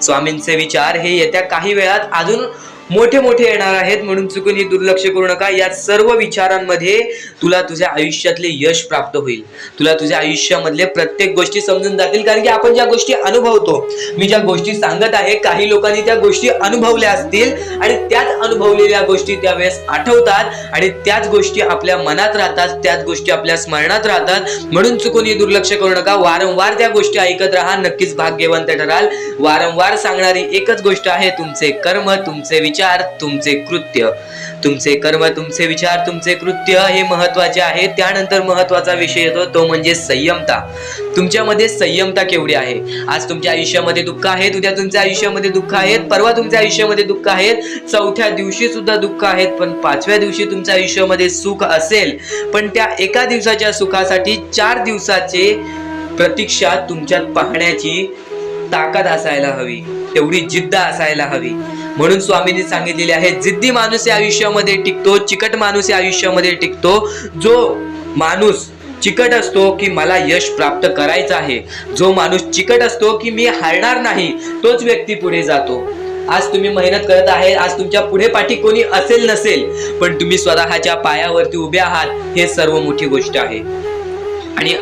स्वामींचे विचार हे येत्या काही वेळात अजून मोठे मोठे येणार आहेत, म्हणून चुकून ही दुर्लक्ष करू नका. या सर्व विचारांमध्ये तुला तुझ्या आयुष्यातले यश प्राप्त होईल. तुला तुझ्या आयुष्यामधले प्रत्येक गोष्टी समजून जातील, कारण की आपण ज्या गोष्टी अनुभवतो, मी ज्या गोष्टी सांगत आहे, काही लोकांनी त्या गोष्टी अनुभवल्या असतील आणि त्याच अनुभवलेल्या गोष्टी त्यावेळेस आठवतात आणि त्याच गोष्टी आपल्या मनात राहतात, त्याच गोष्टी आपल्या स्मरणात राहतात. म्हणून चुकून ही दुर्लक्ष करू नका. वारंवार त्या गोष्टी ऐकत राहा, नक्कीच भाग्यवंत ठराल. वारंवार सांगणारी एकच गोष्ट आहे, तुमचे कर्म, तुमचे विचार, तुमचे कृत्य. तुमचे कर्म, तुमचे विचार, तुमचे कृत्य हे महत्वाचे आहे. त्यानंतर महत्वाचा विषय येतो तो म्हणजे संयमता. तुमच्यामध्ये संयमता केवढी आहे? आज तुमच्या आयुष्यामध्ये दुःख आहेत, उद्या तुमच्या आयुष्यामध्ये दुःख आहेत, परवा तुमच्या आयुष्यामध्ये दुःख आहेत, चौथ्या दिवशी सुद्धा दुःख आहेत, पण 5व्या दिवशी तुमच्या आयुष्यामध्ये सुख असेल. पण त्या एका दिवसाच्या सुखासाठी 4 दिवसाचे प्रतीक्षा तुमच्यात पाहण्याची ताकद असायला हवी, तेवढी जिद्द असायला हवी. म्हणून स्वामींनी सांगितलेले आहे, जिद्दी माणूस या आयुष्यामध्ये टिकतो, चिकट माणूस या आयुष्यामध्ये टिकतो. जो माणूस चिकट असतो की मला यश प्राप्त करायचं आहे, जो माणूस चिकट असतो की मी हारणार नाही, तोच व्यक्ती पुढे जातो. आज तुम्ही मेहनत करत आहे, आज तुमच्या पुढे पाठी कोणी असेल नसेल, पण तुम्ही स्वतःच्या पायावरती उभे आहात, हे सर्व मोठी गोष्ट आहे. आणि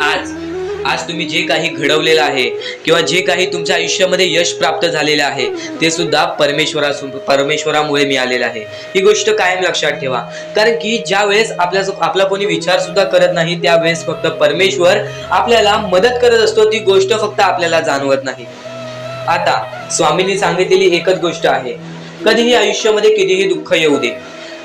आज तुम्ही जे काही घडवलेलं आहे किंवा जे काही तुमच्या आयुष्यामध्ये यश प्राप्त झालेलं आहे ते सुद्धा परमेश्वरामुळे मिळालेलं आहे. ही गोष्ट कायम लक्षात ठेवा, कारण की ज्या वेळेस आपला कोणी विचार सुद्धा करत नाही त्यावेळेस फक्त परमेश्वर आपल्याला मदत करत असतो. ती गोष्ट फक्त आपल्याला जाणवत नाही. आता स्वामींनी सांगितलेली एकच गोष्ट आहे, कधीही आयुष्यामध्ये कितीही दुःख येऊ दे,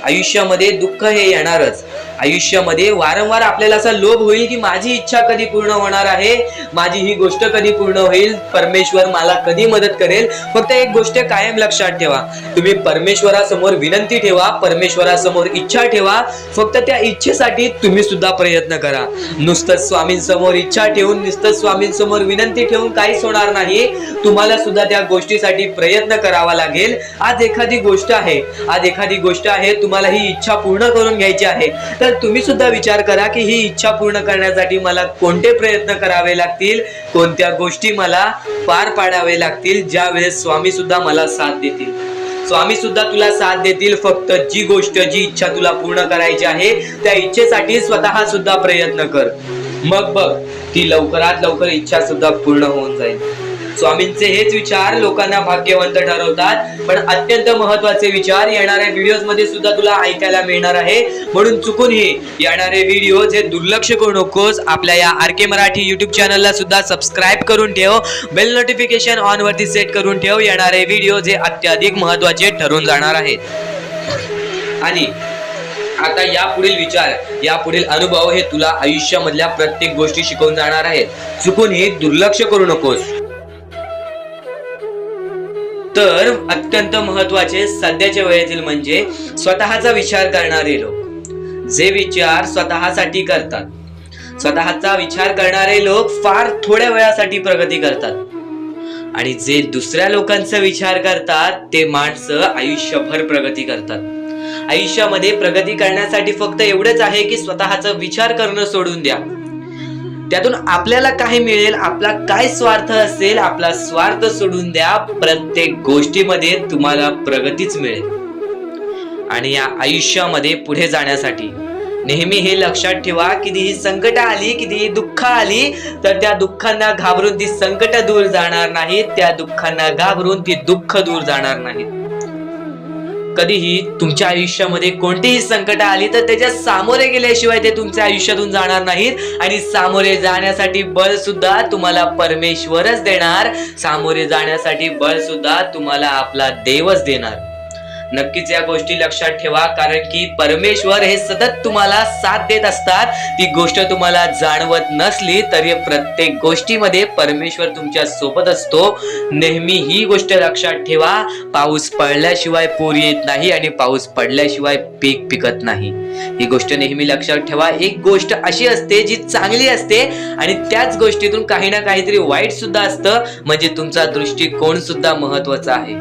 आयुष्यामध्ये दुःख हे येणारच. आयुष्यामध्ये वारंवार आपल्याला असा लोभ होईल की माझी इच्छा कधी पूर्ण होणार आहे, माझी ही गोष्ट कधी पूर्ण होईल, परमेश्वर मला कधी मदत करेल. फक्त एक गोष्ट कायम लक्षात ठेवा, तुम्ही परमेश्वरासमोर विनंती ठेवा, परमेश्वरासमोर इच्छा ठेवा. फक्त त्या इच्छेसाठी तुम्ही सुद्धा प्रयत्न करा. नुसतं स्वामींसमोर इच्छा ठेवून, नुसतं स्वामींसमोर विनंती ठेवून काहीच होणार नाही. तुम्हाला सुद्धा त्या गोष्टीसाठी प्रयत्न करावा लागेल. आज एखादी गोष्ट आहे, तुम्हाला ही इच्छा पूर्ण करून घ्यायची आहे, तर तर तुम्ही सुद्धा विचार करा की ही इच्छा पूर्ण करण्यासाठी मला कोणते प्रयत्न करावे लागतील, कोणत्या गोष्टी मला पार पाडावे लागतील, ज्या वेळेस स्वामी सुद्धा मला साथ देतील. स्वामी सुद्धा तुला साथ देतील. फक्त जी गोष्ट, जी इच्छा तुला पूर्ण करायची आहे त्या इच्छेसाठी स्वतः सुद्धा प्रयत्न कर. मग बघ ती लवकरात लवकर इच्छा सुद्धा पूर्ण होऊन जाईल. स्वामींचे हेच विचार लोकांना भाग्यवंत ठरवतात. पण अत्यंत महत्वाचे विचार येणाऱ्या व्हिडिओज मध्ये सुद्धा तुला ऐकायला मिळणार आहे. म्हणून चुकूनही येणारे व्हिडिओ हे दुर्लक्ष करू नकोस. आपल्या या RK मराठी युट्यूब चॅनलला सुद्धा सबस्क्राईब करून ठेव. बेल नोटिफिकेशन ऑन वरती सेट करून ठेव. येणारे व्हिडिओ हे अत्याधिक महत्वाचे ठरून जाणार आहेत. आणि आता यापुढील विचार, यापुढील अनुभव हे तुला आयुष्यामधल्या प्रत्येक गोष्टी शिकवून जाणार आहेत. चुकूनही दुर्लक्ष करू नकोस. तर अत्यंत महत्वाचे सध्याच्या वेळेतील म्हणजे स्वतःचा विचार करणारे लोक. जे विचार स्वतःसाठी करतात, स्वतःचा विचार करणारे लोक फार थोड्या वेळासाठी प्रगती करतात. आणि जे दुसऱ्या लोकांचा विचार करतात ते माणसं आयुष्यभर प्रगती करतात. आयुष्यामध्ये प्रगती करण्यासाठी फक्त एवढंच आहे की स्वतःचा विचार करणं सोडून द्या. त्यातून आपल्याला काय मिळेल, आपला काय स्वार्थ असेल, आपला स्वार्थ सोडून द्या. प्रत्येक गोष्टीमध्ये तुम्हाला प्रगतीच मिळेल. आणि या आयुष्यामध्ये पुढे जाण्यासाठी नेहमी हे लक्षात ठेवा, कितीही संकट आली, कितीही दुःख आली तर त्या दुःखांना घाबरून ती संकट दूर जाणार नाहीत, त्या दुःखांना घाबरून ती दुःख दूर जाणार नाहीत. कधीही तुमच्या आयुष्यामध्ये कोणतीही संकट आली तर त्याच्या सामोरे गेल्याशिवाय ते तुमच्या आयुष्यातून जाणार नाहीत. आणि सामोरे जाण्यासाठी बळ सुद्धा तुम्हाला परमेश्वरच देणार. सामोरे जाण्यासाठी बळ सुद्धा तुम्हाला आपला देवच देणार. नक्कीच या गोष्टी लक्षात ठेवा, कारण की परमेश्वर हे सतत तुम्हाला साथ देत असतात. ती गोष्ट तुम्हाला जाणवत नसली तरी प्रत्येक गोष्टीमध्ये परमेश्वर तुमच्या सोबत असतो. नेहमी ही गोष्ट लक्षात ठेवा, पाऊस पडल्याशिवाय पूर येत नाही आणि पाऊस पडल्याशिवाय पीक पिकत नाही. ही गोष्ट नेहमी लक्षात ठेवा. एक गोष्ट अशी असते जी चांगली असते आणि त्याच गोष्टीतून काही ना काहीतरी वाईट सुद्धा असतं. म्हणजे तुमचा दृष्टिकोन सुद्धा महत्वाचा आहे.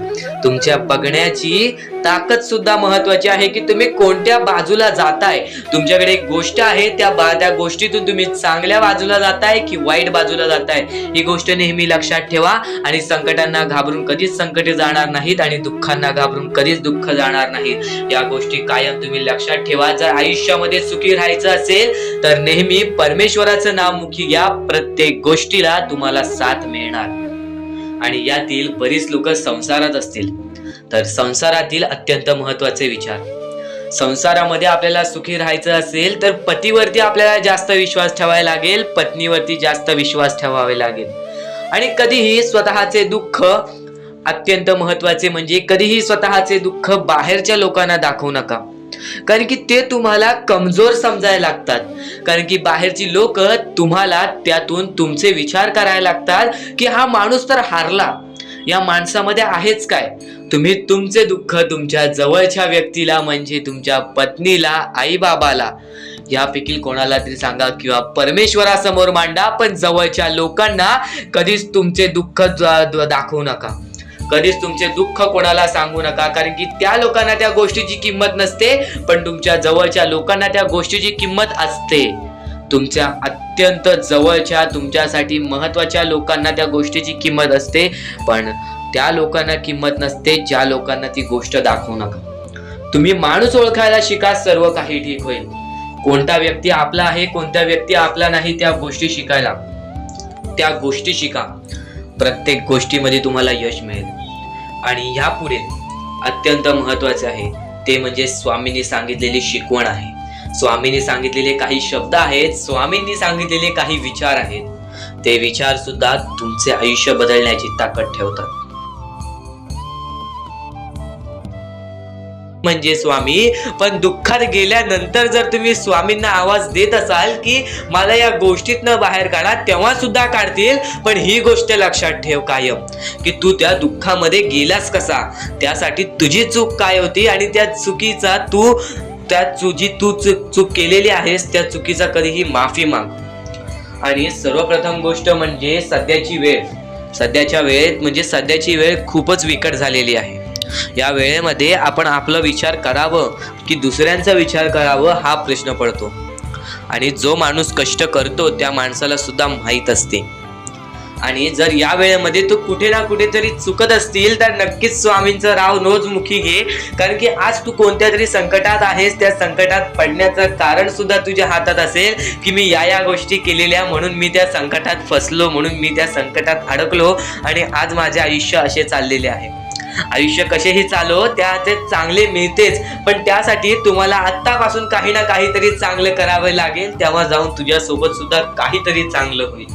तुमच्या बघण्याची ताकद सुद्धा महत्वाची आहे की तुम्ही कोणत्या बाजूला जाताय. तुमच्याकडे एक गोष्ट आहे, त्या गोष्टीतून तुम्ही चांगल्या बाजूला जाताय की वाईट बाजूला जाताय. ही गोष्ट नेहमी लक्षात ठेवा. आणि संकटांना घाबरून कधीच संकटे जाणार नाहीत आणि दुःखांना घाबरून कधीच दुःख जाणार नाहीत. या गोष्टी कायम तुम्ही लक्षात ठेवा. जर आयुष्यामध्ये सुखी राहायचं असेल तर नेहमी परमेश्वराचं नाव मुखी घ्या. प्रत्येक गोष्टीला तुम्हाला साथ मिळणार. आणि यातील बरीच लोक संसारात असतील तर संसारातील अत्यंत महत्वाचे विचार. संसारामध्ये आपल्याला सुखी राहायचं असेल तर पतीवरती आपल्याला जास्त विश्वास ठेवायला लागेल, पत्नीवरती जास्त विश्वास ठेवावे लागेल. आणि कधीही स्वतःचे दुःख, अत्यंत महत्वाचे म्हणजे कधीही स्वतःचे दुःख बाहेरच्या लोकांना दाखवू नका. कारण की ते तुम्हाला कमजोर समजायला लागतात. कारण की बाहेरची लोक तुम्हाला त्यातून तुमचे विचार करायला लागतात की हा माणूस तर हारला, या माणसामध्ये आहेच काय. तुम्ही तुमचे दुःख तुमच्या जवळच्या व्यक्तीला म्हणजे तुमच्या पत्नीला, आई बाबाला यापैकी कोणाला तरी सांगा किंवा परमेश्वरासमोर मांडा. पण जवळच्या लोकांना कधीच तुमचे दुःख दाखवू नका. कधीच तुमचे दुःख कोणाला सांगू नका. कारण की त्या लोकांना त्या गोष्टीची किंमत नसते, पण तुमच्या जवळच्या लोकांना त्या गोष्टीची किंमत असते. तुमच्या अत्यंत जवळच्या, तुमच्यासाठी महत्वाच्या लोकांना त्या गोष्टीची किंमत असते, पण त्या लोकांना किंमत नसते ज्या लोकांना ती गोष्ट दाखवू नका. तुम्ही माणूस ओळखायला शिका, सर्व काही ठीक होईल. कोणता व्यक्ती आपला आहे, कोणता व्यक्ती आपला नाही, त्या गोष्टी शिकायला, त्या गोष्टी शिका. प्रत्येक गोष्टीमध्ये तुम्हाला यश मिळेल. आणि यापुढे अत्यंत महत्वाचे आहे ते म्हणजे स्वामींनी सांगितलेली शिकवण आहे. स्वामींनी सांगितलेले काही शब्द आहेत, स्वामींनी सांगितलेले काही विचार आहेत. ते विचार सुद्धा तुमचे आयुष्य बदलण्याची ताकद ठेवतात. म्हणजे स्वामी, पण दुःखात गेल्यानंतर जर तुम्ही स्वामींना आवाज देत असाल की मला या गोष्टीतनं बाहेर काढा, तेव्हा सुद्धा काढतील. पण ही गोष्ट लक्षात ठेव कायम की तू त्या दुःखामध्ये गेलास कसा, त्यासाठी तुझी चूक काय होती आणि त्या चुकीचा तू चूक केलेली आहेस त्या चुकीचा कधीही माफी माग. आणि सर्वप्रथम गोष्ट म्हणजे सध्याची वेळ खूपच विकट झालेली आहे. या वेळेमध्ये आपण आपला विचार करावं की दुसऱ्यांचा विचार करावं हा प्रश्न पडतो. आणि जो माणूस कष्ट करतो त्या माणसाला सुद्धा माहीत असते. आणि जर या वेळेमध्ये तू कुठे ना कुठेतरी चुकत असतील तर नक्कीच स्वामींचं राव रोजमुखी घे. कारण की आज तू कोणत्या तरी संकटात आहेस. त्या संकटात पडण्याचं कारण सुद्धा तुझ्या हातात असेल की मी या गोष्टी केलेल्या म्हणून मी त्या संकटात फसलो, म्हणून मी त्या संकटात अडकलो आणि आज माझे आयुष्य असे चाललेले आहे. आयुष्य कसेही चालो ते चांगले मिळतेच, पण त्यासाठी तुम्हाला आत्तापासून काही ना काहीतरी चांगलं करावे लागेल. तेव्हा जाऊन तुझ्यासोबत सुद्धा काहीतरी चांगलं होईल.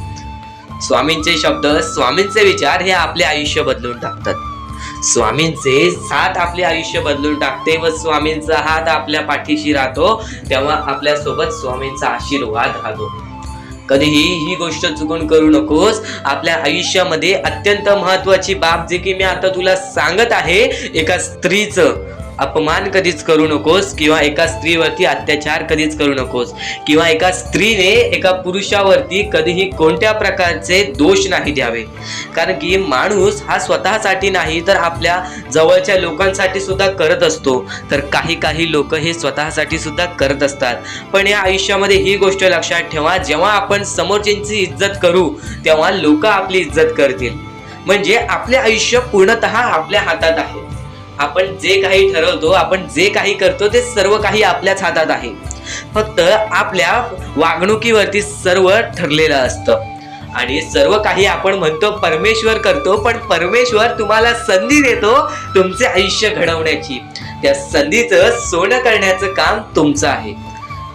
स्वामींचे शब्द, स्वामींचे विचार हे आपले आयुष्य बदलून टाकतात. स्वामींचे साथ आपले आयुष्य बदलून टाकते व स्वामींचा हात आपल्या पाठीशी राहतो. तेव्हा आपल्या सोबत स्वामींचा आशीर्वाद राहतो. कधीही ही गोष्ट चुकून करू नकोस. आपल्या आयुष्यामध्ये अत्यंत महत्वाची बाब जे की मी आता तुला सांगत आहे, एका स्त्रीचं अपमान कधीच करू नकोस किंवा एका स्त्रीवरती अत्याचार कधीच करू नकोस किंवा एका स्त्रीने एका पुरुषावरती कधीही कोणत्या प्रकारचे दोष नाही द्यावे. कारण की माणूस हा स्वतःसाठी नाही तर आपल्या जवळच्या लोकांसाठी सुद्धा करत असतो. तर काही लोक हे स्वतःसाठी सुद्धा करत असतात. पण या आयुष्यामध्ये ही गोष्ट लक्षात ठेवा, जेव्हा आपण समोरच्यांची इज्जत करू तेव्हा लोक आपली इज्जत करतील. म्हणजे आपले आयुष्य पूर्णतः आपल्या हातात आहे. आपण जे काही ठरवतो, आपण जे काही करतो ते सर्व काही आपल्याच हातात आहे. फक्त आपल्या वागणुकीवरती सर्व ठरलेलं असतं. आणि सर्व काही आपण म्हणतो परमेश्वर करतो, पण परमेश्वर तुम्हाला संधी देतो तुमचे आयुष्य घडवण्याची. त्या संधीचं सोनं करण्याचं काम तुमचं आहे.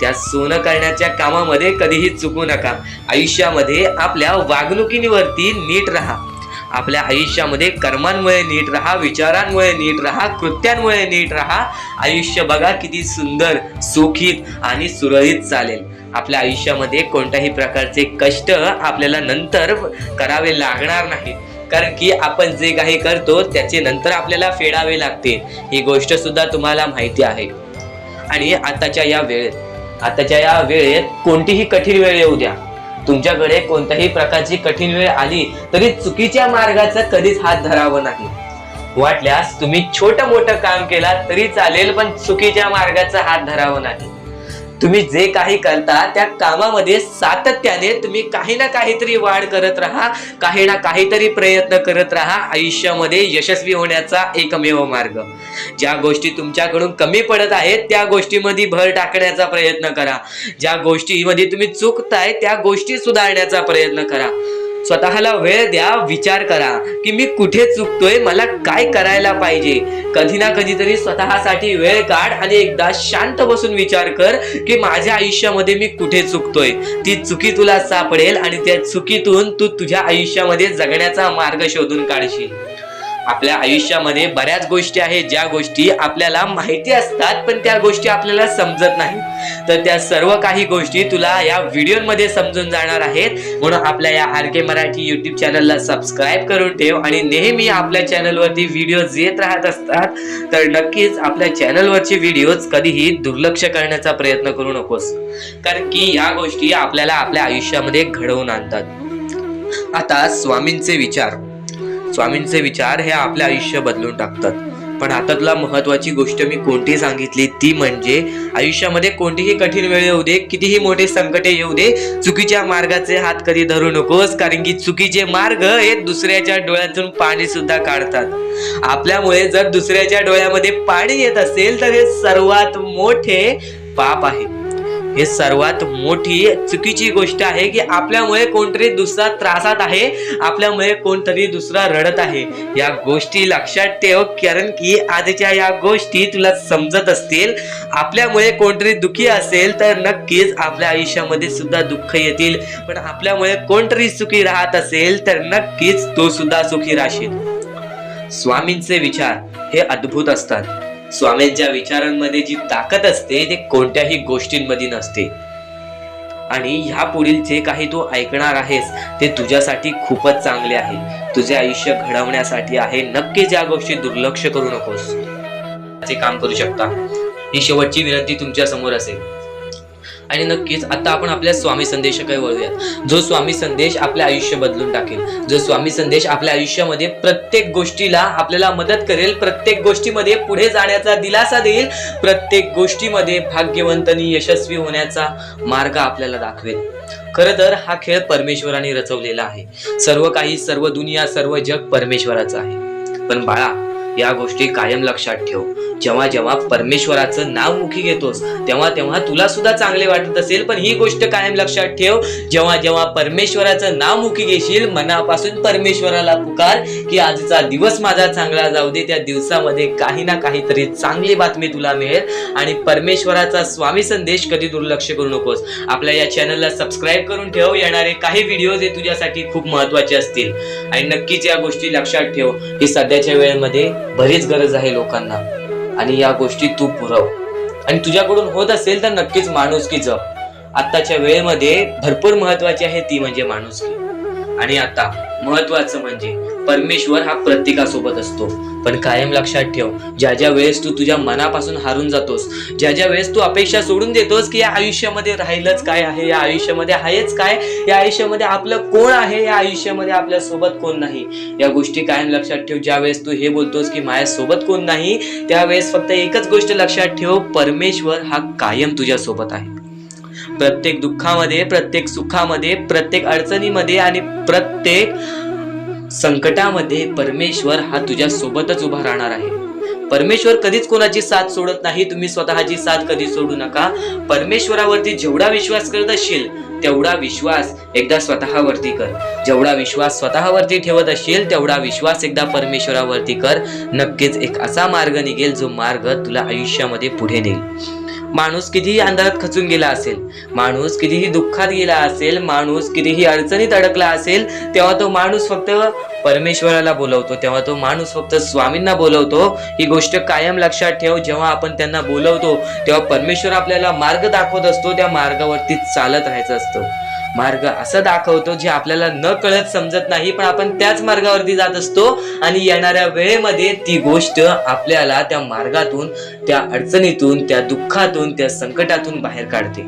त्या सोनं करण्याच्या कामामध्ये कधीही चुकू नका. आयुष्यामध्ये आपल्या वागणुकीवरती नीट राहा. आपल्या आयुष्यामध्ये कर्मांमुळे नीट राहा, विचारांमुळे नीट राहा, कृत्यांमुळे नीट राहा. आयुष्य बघा किती सुंदर, सुखीत आणि सुरळीत चालेल. आपल्या आयुष्यामध्ये कोणत्याही प्रकारचे कष्ट आपल्याला नंतर करावे लागणार नाहीत. कारण की आपण जे काही करतो त्याचे नंतर आपल्याला फेडावे लागते. ही गोष्ट सुद्धा तुम्हाला माहिती आहे. आणि आताच्या या वेळेत कोणतीही कठीण वेळ येऊ द्या, तुमच्याकडे कोणत्याही प्रकारची कठीण वेळ आली तरी चुकीच्या मार्गाचा कधीच हात धरावा नाही. वाटल्यास तुम्ही छोटं मोठं काम केला तरी चालेल, पण चुकीच्या मार्गाचा हात धरावा नाही. तुम्ही जे काही करता त्या कामामध्ये सातत्याने तुम्ही काही ना काहीतरी वाढ करत राहा, काही ना काहीतरी प्रयत्न करत राहा. आयुष्यामध्ये यशस्वी होण्याचा एकमेव मार्ग. ज्या गोष्टी तुमच्याकडून कमी पडत आहेत त्या गोष्टीमध्ये भर टाकण्याचा प्रयत्न करा. ज्या गोष्टीमध्ये तुम्ही चुकताय त्या गोष्टी सुधारण्याचा प्रयत्न करा. स्वतःला वेळ द्या, विचार करा की मी कुठे चुकतोय, मला काय करायला पाहिजे. कधी ना कधीतरी स्वतःसाठी वेळ काढ आणि एकदा शांत बसून विचार कर की माझ्या आयुष्यामध्ये मी कुठे चुकतोय. ती चुकी तुला सापडेल आणि त्या चुकीतून तू तुझ्या आयुष्यामध्ये जगण्याचा मार्ग शोधून काढशील. आपल्या आयुष्यामध्ये बऱ्याच गोष्टी आहेत ज्या गोष्टी आपल्याला माहिती असतात पण त्या गोष्टी आपल्याला समजत नाही. तर त्या सर्व काही गोष्टी तुला या व्हिडिओमध्ये समजून जाणार आहेत. म्हणून आपल्या या RK मराठी YouTube चॅनलला सबस्क्राईब करून ठेव आणि नेहमी आपल्या चॅनलवरती व्हिडिओज येत राहत असतात. तर नक्कीच आपल्या चॅनलवरचे व्हिडिओज कधीही दुर्लक्ष करण्याचा प्रयत्न करू नकोस. कारण की या गोष्टी आपल्याला आपल्या आयुष्यामध्ये घडवून आणतात. आता स्वामींचे विचार हे आपले आयुष्य बदलून टाकतात. पण आता तुला महत्वाची गोष्ट मी कोणती सांगितली ती म्हणजे आयुष्यामध्ये कोणतीही कठीण वेळ येऊ दे, कितीही मोठे संकटे येऊ दे, चुकीच्या मार्गाचे हात कधी धरू नकोस. कारण की चुकीचे मार्ग हे दुसऱ्याच्या डोळ्यातून पाणी सुद्धा काढतात. आपल्यामुळे जर दुसऱ्याच्या डोळ्यामध्ये पाणी येत असेल तर हे सर्वात मोठे पाप आहे. हे सर्वात मोठी चुकीची गोष्ट आहे की आपल्यामुळे कोणतरी दुसरा त्रासात आहे, आपल्यामुळे कोणतरी दुसरा रडत आहे. या गोष्टी लक्षात ठेव. कारण की आजच्या या गोष्टी तुला समजत असतील. आपल्यामुळे कोणतरी दुखी असेल तर नक्कीच आपल्या आयुष्यामध्ये सुद्धा दुःख येतील. पण आपल्यामुळे कोणतरी सुखी राहत असेल तर नक्कीच तो सुद्धा सुखी राहशील. स्वामींचे विचार हे अद्भुत असतात. स्वामींच्या विचारांमध्ये जी ताकद असते ते कोणत्याही गोष्टींमध्ये नसते. आणि ह्या पुढील जे काही तू ऐकणार आहेस ते तुझ्यासाठी खूपच चांगले आहे, तुझे आयुष्य घडवण्यासाठी आहे. नक्कीच या गोष्टी दुर्लक्ष करू नकोस. ते काम करू शकता. ही शेवटची विनंती तुमच्या समोर असेल. आणि नक्कीच आता आपण आपल्या स्वामी संदेशाकडे वळूयात, जो स्वामी संदेश आपले आयुष्य बदलून टाकेल, जो स्वामी संदेश आपल्या आयुष्यामध्ये प्रत्येक गोष्टीला आपल्याला मदत करेल, प्रत्येक गोष्टीमध्ये पुढे जाण्याचा दिलासा देईल, प्रत्येक गोष्टीमध्ये भाग्यवंतांनी यशस्वी होण्याचा मार्ग आपल्याला दाखवेल. खरं तर हा खेळ परमेश्वराने रचवलेला आहे. सर्व काही, सर्व दुनिया, सर्व जग परमेश्वराचं आहे. पण बाळा, या गोष्टी कायम लक्षात ठेव. जेव्हा जेव्हा परमेश्वराचं नाव मुखी घेतोस तेव्हा तेव्हा तुला सुद्धा चांगले वाटत असेल, पण ही गोष्ट कायम लक्षात ठेव, जेव्हा जेव्हा परमेश्वराचं नाव मुखी घेशील, मनापासून परमेश्वराला पुकार की आजचा दिवस माझा चांगला जाऊ दे, त्या दिवसामध्ये काही ना काहीतरी चांगली बातमी तुला मिळेल. आणि परमेश्वराचा स्वामी संदेश कधी दुर्लक्ष करू नकोस. आपल्या या चॅनलला सबस्क्राईब करून ठेव. येणारे काही व्हिडिओज हे तुझ्यासाठी खूप महत्वाचे असतील. आणि नक्कीच या गोष्टी लक्षात ठेव की सध्याच्या वेळेमध्ये बरीच गरज आहे लोकांना, आणि या गोष्टी तू पुरव. आणि तुझ्याकडून होत असेल तर नक्कीच माणुसकी जप. आताच्या वेळेमध्ये भरपूर महत्वाची आहे ती म्हणजे माणुसकी. आणि आता महत्वाचं म्हणजे परमेश्वर हा प्रत्येकासोबत असतो. पण कायम लक्षात ठेव, ज्या ज्या वेळेस तू तुझ्या मनापासून हारून जातोस, ज्या ज्या वेळेस तू अपेक्षा सोडून देतोस की या आयुष्यामध्ये राहिलंच काय आहे, या आयुष्यामध्ये आहेच काय, या आयुष्यामध्ये आपलं कोण आहे, या आयुष्यामध्ये आपल्या सोबत कोण नाही, या गोष्टी कायम लक्षात ठेव. ज्या वेळेस तू हे बोलतोस की माझ्या सोबत कोण नाही, त्यावेळेस फक्त एकच गोष्ट लक्षात ठेव, परमेश्वर हा कायम तुझ्या सोबत आहे. प्रत्येक दुःखामध्ये, प्रत्येक सुखामध्ये, प्रत्येक अडचणीमध्ये आणि प्रत्येक संकटामध्ये परमेश्वर हा तुझ्या सोबतच उभा राहणार आहे. परमेश्वर कधीच कोणाची साथ सोडत नाही. तुम्ही स्वतःची साथ कधी सोडू नका. परमेश्वरावरती जेवढा विश्वास करत असशील तेवढा विश्वास एकदा स्वतःवरती कर. जेवढा विश्वास स्वतःवरती ठेवत असशील तेवढा विश्वास एकदा परमेश्वरावरती कर. नक्कीच एक असा मार्ग निघेल जो मार्ग तुला आयुष्यामध्ये पुढे नेईल. माणूस कितीही अंधारात खचून गेला असेल, माणूस कितीही दुःखात गेला असेल, माणूस कितीही अडचणीत अडकला असेल, तेव्हा तो माणूस फक्त परमेश्वराला बोलवतो, तेव्हा तो माणूस फक्त स्वामींना बोलवतो. ही गोष्ट कायम लक्षात ठेव. जेव्हा आपण त्यांना बोलवतो तेव्हा परमेश्वर आपल्याला मार्ग दाखवत असतो. त्या मार्गावरती चालत राहायचं असतं. मार्ग असं दाखवतो जे आपल्याला न कळत समजत नाही, पण आपण त्याच मार्गावरती जात असतो आणि येणाऱ्या वेळेमध्ये ती गोष्ट आपल्याला त्या मार्गातून, त्या अडचणीतून, त्या दुःखातून, त्या संकटातून बाहेर काढते.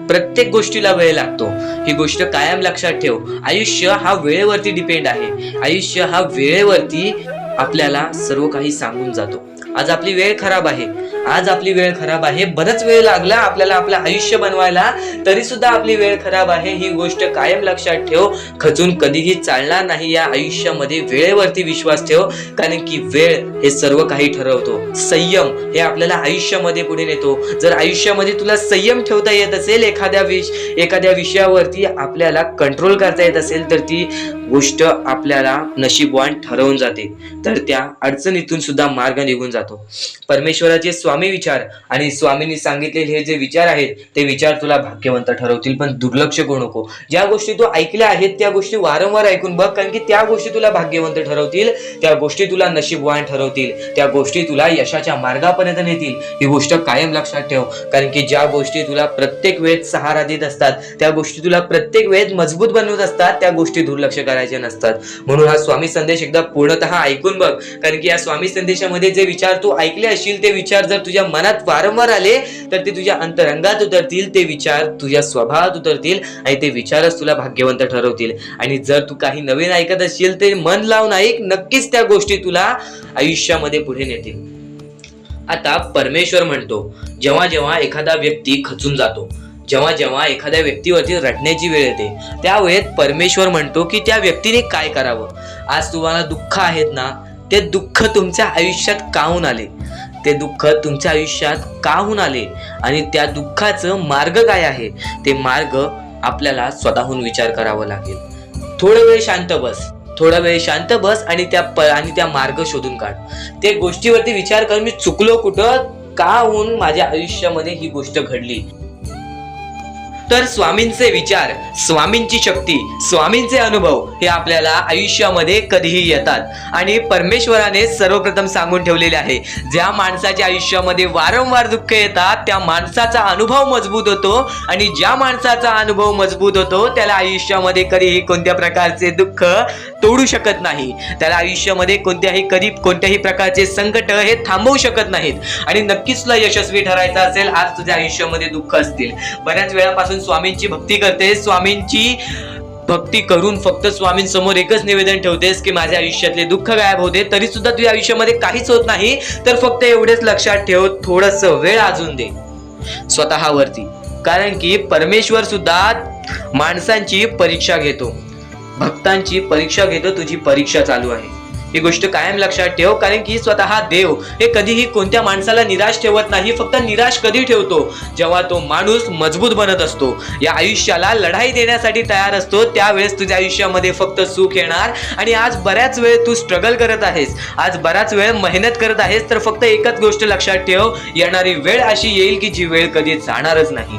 प्रत्येक गोष्टीला वेळ लागतो. ही गोष्ट कायम लक्षात ठेव. आयुष्य हा वेळेवरती डिपेंड आहे. आयुष्य हा वेळेवरती आपल्याला सर्व काही सांगून जातो. आज आपली वेळ खराब आहे, आज आपली वेळ खराब आहे, बरंच वेळ लागला आपल्याला आपलं आयुष्य बनवायला, तरी सुद्धा आपली वेळ खराब आहे. ही गोष्ट कायम लक्षात ठेव. खचून कधीही चालणार नाही या आयुष्यामध्ये. वेळेवरती विश्वास ठेव, कारण की वेळ हे सर्व काही ठरवतो. संयम हे आपल्याला आयुष्यामध्ये पुढे नेतो. जर आयुष्यामध्ये तुला संयम ठेवता येत असेल, एखाद्या विषयावरती आपल्याला कंट्रोल करता येत असेल, तर ती गोष्ट आपल्याला नशीबवान ठरवून जाते. तर त्या अडचणीतून सुद्धा मार्ग निघून जातो. परमेश्वराचे स्वामी विचार आणि स्वामींनी सांगितलेले हे जे विचार आहेत ते विचार तुला भाग्यवंत ठरवतील. पण दुर्लक्ष करू नको. ज्या गोष्टी तू ऐकल्या आहेत त्या गोष्टी वारंवार ऐकून बघ, कारण की त्या गोष्टी तुला भाग्यवंत ठरवतील, त्या गोष्टी तुला नशीबवान ठरवतील, त्या गोष्टी तुला यशाच्या मार्गापर्यंत नेतील. ही गोष्ट कायम लक्षात ठेव, कारण की ज्या गोष्टी तुला प्रत्येक वेळेत सहारा देत असतात, त्या गोष्टी तुला प्रत्येक वेळेत मजबूत बनवत असतात, त्या गोष्टी दुर्लक्ष करायचे नसतात. म्हणून हा स्वामी संदेश एकदा पूर्णतः ऐकून बघ, कारण की या स्वामी संदेशामध्ये जे विचार तू ऐकले असशील ते विचार जर तुझ्या मनात वारंवार आले तर ते तुझ्या अंतरंगात उतरतील, ते विचार तुझ्या स्वभावात उतरतील आणि ते विचारच तुला भाग्यवंत ठरवतील. आणि जर तू काही नवीन ऐकत असशील ते मन लावून ऐक, नक्कीच त्या गोष्टी तुला आयुष्यामध्ये पुढे नेतील. आता परमेश्वर म्हणतो, जेव्हा जेव्हा एखादा व्यक्ती खचून जातो, जेव्हा जेव्हा एखाद्या व्यक्तीवरती रडण्याची वेळ येते, त्यावेळेत परमेश्वर म्हणतो की त्या व्यक्तीने काय करावं. आज तुम्हाला दुःख आहेत ना, ते दुःख तुमच्या आयुष्यात का होऊन आले, ते दुःख तुमच्या आयुष्यात का होऊन आले आणि त्या दुःखाचं मार्ग काय आहे, ते मार्ग आपल्याला स्वतःहून विचार करावा लागेल. थोडा वेळ शांत बस आणि त्या मार्ग शोधून काढ. त्या गोष्टीवरती विचार कर, मी चुकलो कुठं, का होऊन माझ्या आयुष्यामध्ये ही गोष्ट घडली. तर स्वामींचे विचार, स्वामींची शक्ती, स्वामींचे अनुभव हे आपल्याला आयुष्यामध्ये कधीही येतात। आणि परमेश्वराने सर्वप्रथम सांगून ठेवलेले आहे, ज्या माणसाच्या आयुष्यामध्ये वारंवार दुःख येतात त्या माणसाचा अनुभव मजबूत होतो, आणि ज्या माणसाचा अनुभव मजबूत होतो त्याला आयुष्यामध्ये कधीही कोणत्या प्रकारचे दुःख तोडू शकत नाही, त्याला आयुष्यामध्ये कोणत्याही प्रकारचे संकट हे थांबवू शकत नाहीत। आणि नक्कीच तुला यशस्वी ठरायचं असेल, आज तुझ्या आयुष्यामध्ये दुःख असतील, बऱ्याच वेळापासून स्वामींची भक्ती करते, स्वामींची भक्ती करून फक्त स्वामींसमोर एकच निवेदन ठेवतेस की माझ्या आयुष्यातले दुःख गायब होते, तरी सुद्धा तुझ्या आयुष्यामध्ये काहीच होत नाही, तर फक्त एवढेच लक्षात ठेव, थोडस वेळ अजून दे स्वतःवरती, कारण की परमेश्वर सुद्धा माणसांची परीक्षा घेतो, भक्तांची परीक्षा घेतो, तुझी परीक्षा चालू आहे, ही गोष्ट कायम लक्षात ठेव। कारण की स्वतः देव हे कधीही कोणत्या माणसाला निराश ठेवत नाही, फक्त निराश कधी ठेवतो, जेव्हा तो माणूस मजबूत बनत असतो, या आयुष्याला लढाई देण्यासाठी तयार असतो, त्यावेळेस तुझ्या आयुष्यामध्ये फक्त सुख येणार। आणि आज बऱ्याच वेळ तू स्ट्रगल करत आहेस, आज बराच वेळ मेहनत करत आहेस, तर फक्त एकच गोष्ट लक्षात ठेव, येणारी वेळ अशी येईल की जी वेळ कधी जाणारच नाही।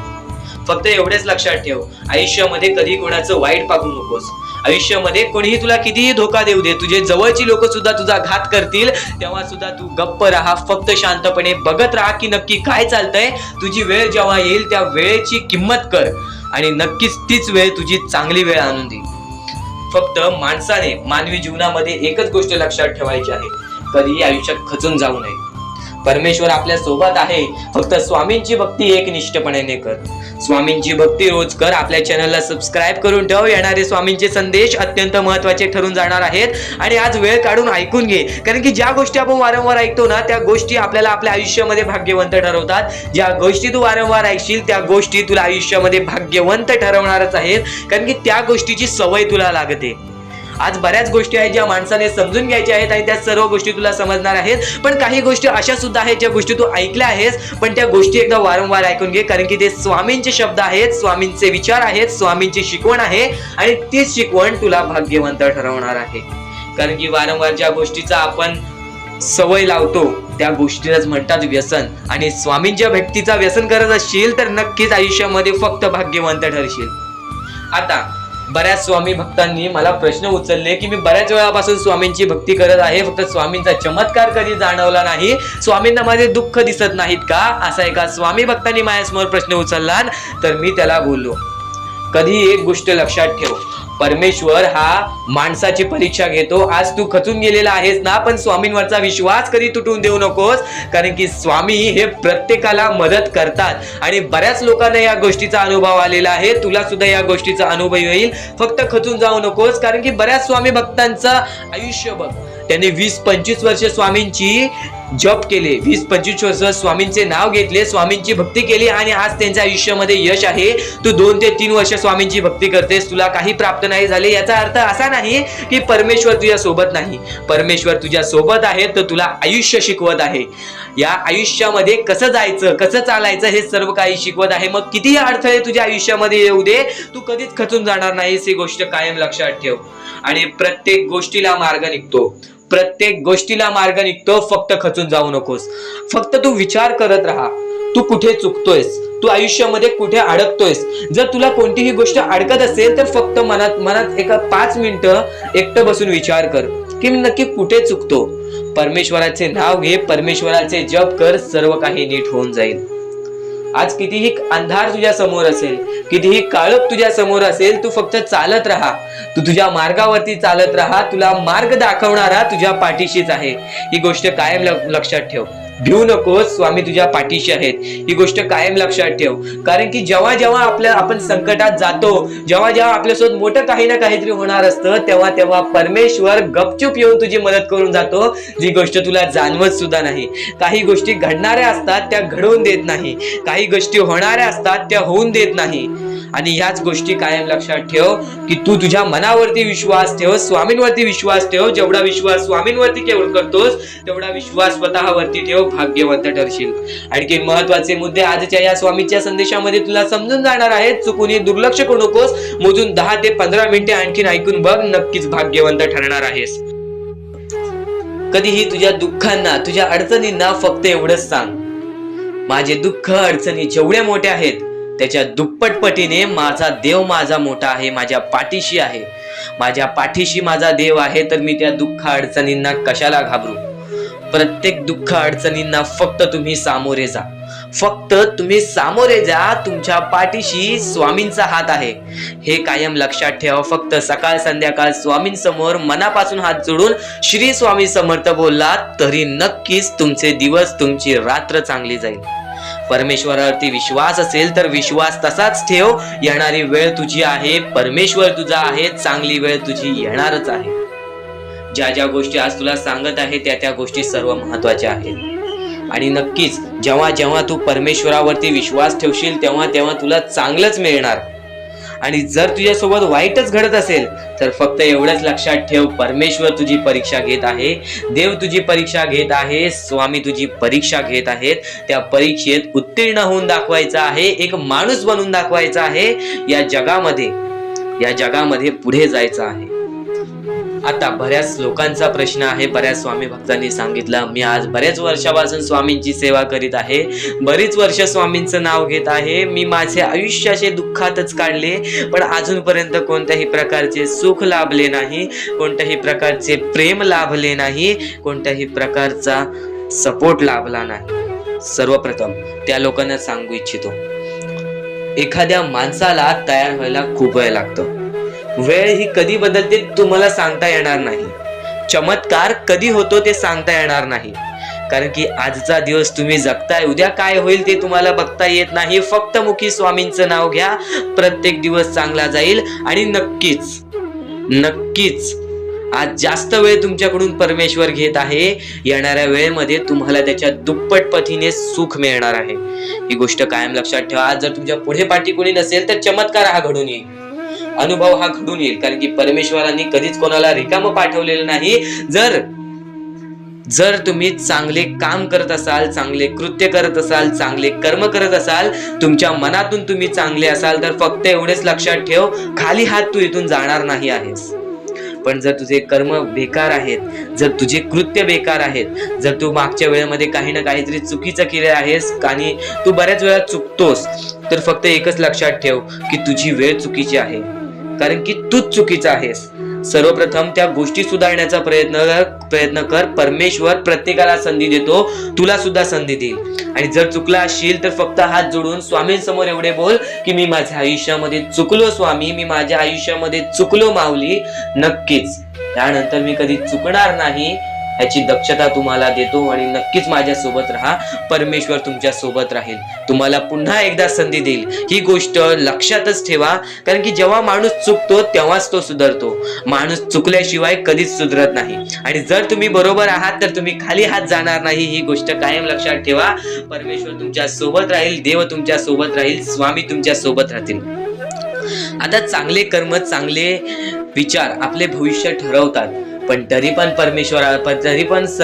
फक्त एवढेच लक्षात ठेव, आयुष्यामध्ये कधी कोणाचं वाईट पाहू नकोस, आयुष्यामध्ये कोणीही तुला कितीही धोका देऊ दे, तुझे जवळची लोक सुद्धा तुझा घात करतील, तेव्हा सुद्धा तू गप्प राहा, फक्त शांतपणे बघत राहा की नक्की काय चालतंय, तुझी वेळ जेव्हा येईल त्या वेळेची किंमत कर, आणि नक्कीच तीच वेळ तुझी चांगली वेळ आणून दे। फक्त माणसाने मानवी जीवनामध्ये एकच गोष्ट लक्षात ठेवायची आहे, कधीही आयुष्यात खचून जाऊ नये, परमेश्वर आपल्या सोबत आहे, फक्त स्वामींची भक्ती एकनिष्ठपणे कर, स्वामींची भक्ती रोज कर। आपल्या चॅनलला सबस्क्राईब करून ठेव, येणारे स्वामींचे संदेश अत्यंत महत्त्वाचे ठरून जाणार आहेत, आणि आज वेळ काढून ऐकून घे, कारण की ज्या गोष्टी आपण वारंवार ऐकतो ना त्या गोष्टी आपल्याला आपल्या आयुष्यामध्ये भाग्यवंत ठरवतात, ज्या गोष्टी तू वारंवार ऐकशील त्या गोष्टी तुला आयुष्यामध्ये भाग्यवंत ठरवणारच आहेत, कारण की त्या गोष्टीची सवय तुला लागते। आज बऱ्याच गोष्टी आहेत ज्या माणसाने समजून घ्यायच्या आहेत आणि त्या सर्व गोष्टी तुला समजणार आहेत, पण काही गोष्टी अशा सुद्धा आहेत ज्या गोष्टी तू ऐकल्या आहेस, पण त्या गोष्टी एकदा वारंवार ऐकून घे, कारण की ते स्वामींचे शब्द आहेत, स्वामींचे विचार आहेत, स्वामींची शिकवण आहे, आणि तीच शिकवण तुला भाग्यवंत ठरवणार आहे। कारण की वारंवार ज्या गोष्टीचा आपण सवय लावतो त्या गोष्टीलाच म्हणतात व्यसन, आणि स्वामींच्या भक्तीचा व्यसन करत असशील तर नक्कीच आयुष्यामध्ये फक्त भाग्यवंत ठरशील। आता बऱ्याच स्वामी भक्तांनी मला प्रश्न उचलले की मी बऱ्याच वेळापासून स्वामींची भक्ती करत आहे, फक्त स्वामींचा चमत्कार कधी जाणवला नाही, स्वामींना माझे दुःख दिसत नाहीत का, असा एका स्वामी भक्तांनी माझ्यासमोर प्रश्न उचलला। तर मी त्याला बोललो, कधी एक गोष्ट लक्षात ठेव, परमेश्वर हा माणसाची परीक्षा घेतो। आज तू खचून गेलेला आहेस ना, पण स्वामींवरचा विश्वास कधी तुटून देऊ नकोस, कारण की स्वामी हे प्रत्येकाला मदत करतात, आणि बऱ्याच लोकांना या गोष्टीचा अनुभव आलेला आहे, तुला सुद्धा या गोष्टीचा अनुभव येईल, फक्त खचून जाऊ नकोस। कारण की बऱ्याच स्वामी भक्तांचं आयुष्य बघ, त्यांनी 20-25 वर्ष स्वामींची जप केले, 20-25 वर्ष स्वामींचे नाव घेतले, स्वामींची भक्ती केली, आणि आज त्यांच्या आयुष्यामध्ये यश आहे। तू 2 ते 3 वर्ष स्वामींची भक्ती करतेस, तुला काही प्राप्त नाही झाले, याचा अर्थ असा नाही की परमेश्वर तुझ्या सोबत नाही, परमेश्वर तुझ्या सोबत आहे, तर तुला आयुष्य शिकवत आहे, या आयुष्यामध्ये कसं जायचं कसं चालायचं हे सर्व काही शिकवत आहे। मग कितीही अडथळे तुझ्या आयुष्यामध्ये येऊ दे, तू कधीच खचून जाणार नाहीस, ही गोष्ट कायम लक्षात ठेव। आणि प्रत्येक गोष्टीला मार्ग निघतो, प्रत्येक गोष्टीला मार्ग निघतो, फक्त खचून जाऊ नकोस, फक्त तू विचार करत राहा, तू कुठे चुकतोयस, तू आयुष्यामध्ये कुठे अडकतोयस। जर तुला कोणतीही गोष्ट अडकत असेल तर फक्त मनात एका 5 मिनिटं एकटं बसून विचार कर की मी नक्की कुठे चुकतो, परमेश्वराचे नाव घे, परमेश्वराचे जप कर, सर्व काही नीट होऊन जाईल। आज कितीही अंधार तुझ्या समोर असेल, कितीही काळोख तुझ्या समोर असेल, तू फक्त चालत राहा, तू तुझ्या मार्गावरती चालत राहा, तुला मार्ग दाखवणारा तुझ्या पाठीशीच आहे, ही गोष्ट कायम लक्षात ठेव। भिऊ नकोस, स्वामी तुझ्या पाठीशी आहेत, ही गोष्ट कायम लक्षात ठेव। कारण की जेव्हा जेव्हा आपण संकटात जातो, जेव्हा जेव्हा आपल्यासोबत मोठं काही ना काहीतरी होणार असतं, तेव्हा तेव्हा परमेश्वर गपचूप येऊन तुझी मदत करून जातो, जी गोष्ट तुला जाणवत सुद्धा नाही। काही गोष्टी घडणाऱ्या असतात त्या घडवून देत नाही, काही गोष्टी होणाऱ्या असतात त्या होऊन देत नाही, आणि ह्याच गोष्टी कायम लक्षात ठेव की तू तुझ्या मनावरती विश्वास ठेव, स्वामींवरती विश्वास ठेव, जेवढा विश्वास स्वामींवरती करतोस तेवढा विश्वास स्वतःवरती ठेव, भाग्यवंत ठरशील। आणखी महत्वाचे मुद्दे आजच्या या स्वामीच्या संदेशामध्ये तुला समजून जाणार आहेत, चुकूनही दुर्लक्ष करू नकोस, मोजून 10 ते 15 मिनिटे आणखीन ऐकून बघ, नक्कीच भाग्यवंत ठरणार आहेस। कधीही तुझ्या दुःखांना, तुझ्या अडचणींना फक्त एवढंच सांग, माझे दुःख अडचणी जेवढ्या मोठ्या आहेत त्याच्या दुप्पट पटीने माझा देव माझा मोठा आहे, माझ्या पाठीशी आहे. माझ्या पाठीशी माझा देव आहे, तर मी त्या दुःख अडचणींना कशाला घाबरू. प्रत्येक दुःख अडचणींना फक्त तुम्ही सामोरे जा, फक्त तुम्ही सामोरे जा. तुमच्या पाठीशी स्वामींचा हात आहे, हे कायम लक्षात ठेवा. फक्त सकाळ संध्याकाळ स्वामींसमोर मनापासून हात जोडून श्री स्वामी समर्थ बोलला तरी नक्कीच तुमचे दिवस, तुमची रात्र चांगली जाईल. परमेश्वरावरती विश्वास असेल तर विश्वास तसाच ठेव. येणारी वेळ तुझी आहे, परमेश्वर तुझा आहे, चांगली वेळ तुझी येणारच आहे. ज्या ज्या गोष्टी आज तुला सांगत आहे त्या त्या गोष्टी सर्व महत्वाच्या आहेत. आणि नक्कीच जेव्हा जेव्हा तू परमेश्वरावरती विश्वास ठेवशील तेव्हा तेव्हा तुला चांगलंच मिळणार. आणि जर तुझ्यासोबत वाईटच घडत असेल तर फक्त एवढंच लक्षात ठेव, परमेश्वर तुझी परीक्षा घेत आहे, देव तुझी परीक्षा घेत आहे, स्वामी तुझी परीक्षा घेत आहेत. त्या परीक्षेत उत्तीर्ण होऊन दाखवायचं आहे, एक माणूस बनून दाखवायचा आहे. या जगामध्ये पुढे जायचं आहे. आता बऱ्याच लोकांचा प्रश्न आहे, बऱ्याच स्वामी भक्तांनी सांगितलं, मी आज बऱ्याच वर्षापासून स्वामींची सेवा करीत आहे, बरीच वर्ष स्वामींचं नाव घेत आहे, मी माझे आयुष्य असे दुःखातच काढले, पण अजूनपर्यंत कोणत्याही प्रकारचे सुख लाभले नाही, कोणत्याही प्रकारचे प्रेम लाभले नाही, कोणत्याही प्रकारचा सपोर्ट लाभला नाही. सर्वप्रथम त्या लोकांना सांगू इच्छितो, एखाद्या माणसाला तयार व्हायला खूप वेळ लागतो. वेळ ही कधी बदलते तुम्हाला सांगता येणार नाही. चमत्कार कधी होतो ते सांगता येणार नाही, कारण की आजचा दिवस तुम्ही जगताय, उद्या काय होईल ते तुम्हाला बघता येत नाही. फक्त मुखी स्वामींचं नाव घ्या, प्रत्येक दिवस चांगला जाईल. आणि नक्कीच आज जास्त वेळ तुमच्याकडून परमेश्वर घेत आहे, येणाऱ्या वेळेमध्ये तुम्हाला त्याच्या दुप्पट पटीने सुख मिळणार आहे. ही गोष्ट कायम लक्षात ठेवा. आज जर तुमच्या पुढे पाठी कोणी नसेल तर चमत्कार हा घडून येईल, अनुभव हा घडून येईल, कारण की परमेश्वरांनी कधीच कोणाला रिकामं पाठवलेलं नाही. जर तुम्ही चांगले काम करत असाल, चांगले कृत्य करत असाल, चांगले कर्म करत असाल, तुमच्या मनातून तुम्ही चांगले असाल, तर फक्त एवढेच लक्षात ठेव, खाली हात तू इथून जाणार नाही आहेस. पण जर तुझे कर्म बेकार आहेत, जर तुझे कृत्य बेकार आहेत, जर तू मागच्या वेळेमध्ये काही ना काहीतरी चुकीचं केले आहेस आणि तू बऱ्याच वेळा चुकतोस, तर फक्त एकच लक्षात ठेव की तुझी वेळ चुकीची आहे, कारण की तूच चुकीचा आहेस. सर्वप्रथम त्या गोष्टी सुधारण्याचा प्रयत्न कर. परमेश्वर प्रत्येकाला संधी देतो, तुला सुद्धा संधी देईल. आणि जर चुकला असशील तर फक्त हात जोडून स्वामींसमोर एवढे बोल की मी माझ्या आयुष्यामध्ये चुकलो स्वामी, मी माझ्या आयुष्यामध्ये चुकलो माऊली. नक्कीच त्यानंतर मी कधी चुकणार नाही याची दक्षता तुम्हाला देतो. आणि नक्कीच माझ्या सोबत राहा, परमेश्वर तुमच्या सोबत राहील, तुम्हाला पुन्हा एकदा संधी देईल. ही गोष्ट लक्षातच ठेवा, कारण की जेव्हा माणूस चुकतो तेव्हाच तो सुधारतो. माणूस चुकल्याशिवाय कधीच सुधरत नाही. आणि जर तुम्ही बरोबर आहात तर तुम्ही खाली हात जाणार नाही, ही गोष्ट कायम लक्षात ठेवा. परमेश्वर तुमच्या सोबत राहील, देव तुमच्या सोबत राहील, स्वामी तुमच्या सोबत राहतील. आता चांगले कर्म, चांगले विचार आपले भविष्य ठरवतात, पण तरी पण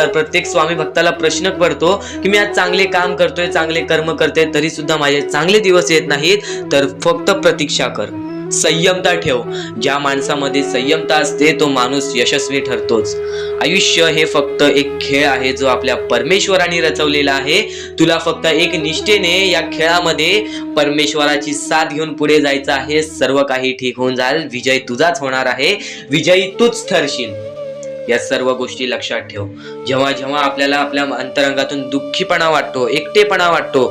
प्रत्येक स्वामी भक्ताला प्रश्न पडतो की मी आज चांगले काम करतोय, चांगले कर्म करतोय, तरी सुद्धा माझे चांगले दिवस येत नाहीत. तर फक्त प्रतीक्षा कर, संयमता ठेव. ज्या माणसामध्ये संयमता असते तो माणूस यशस्वी ठरतोच. आयुष्य हे फक्त एक खेळ आहे जो आपल्या परमेश्वराने रचवलेला आहे. तुला फक्त एक निष्ठेने या खेळामध्ये परमेश्वराची साथ घेऊन पुढे जायचं आहे. सर्व काही ठीक होऊन जाईल, विजय तुझाच होणार आहे, विजयी तूच ठरशील. या सर्व गोष्टी लक्षात ठेव. जेव्हा जेव्हा आपल्याला आपल्या अंतरंगातून दुःखीपणा वाटतो, एकटेपणा वाटतो,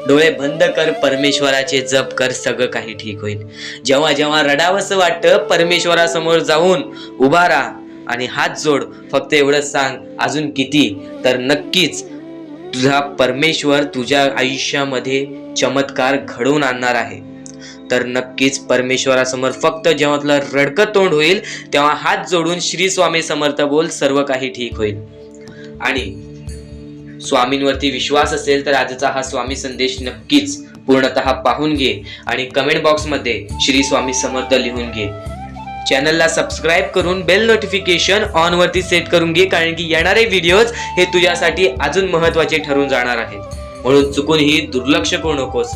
डोळे बंद कर, परमेश्वराचे जप कर, सगळं काही ठीक होईल. जेव्हा जेव्हा रडावंसं वाटतं, परमेश्वरासमोर जाऊन उभा राहा आणि हात जोड. फक्त एवढंच सांग, अजून किती, तर नक्कीच तुझा परमेश्वर तुझ्या आयुष्यामध्ये चमत्कार घडवून आणणार आहे. तर नक्कीच परमेश्वरासमोर फक्त जेव्हा तुला रडकं तोंड होईल तेव्हा हात जोडून श्री स्वामी समर्थ बोल, सर्व काही ठीक होईल. आणि स्वामींवरती विश्वास असेल तर आजचा हा स्वामी संदेश नक्कीच पूर्णतः पाहून घे आणि कमेंट बॉक्स मध्ये श्री स्वामी समर्थ लिहून घे. चॅनलला सबस्क्राईब करून बेल नोटिफिकेशन ऑन वरती सेट करून घे, कारण की येणारे व्हिडिओज हे तुझ्यासाठी अजून महत्त्वाचे ठरून जाणार आहेत. म्हणून चुकूनही दुर्लक्ष करू नकोस.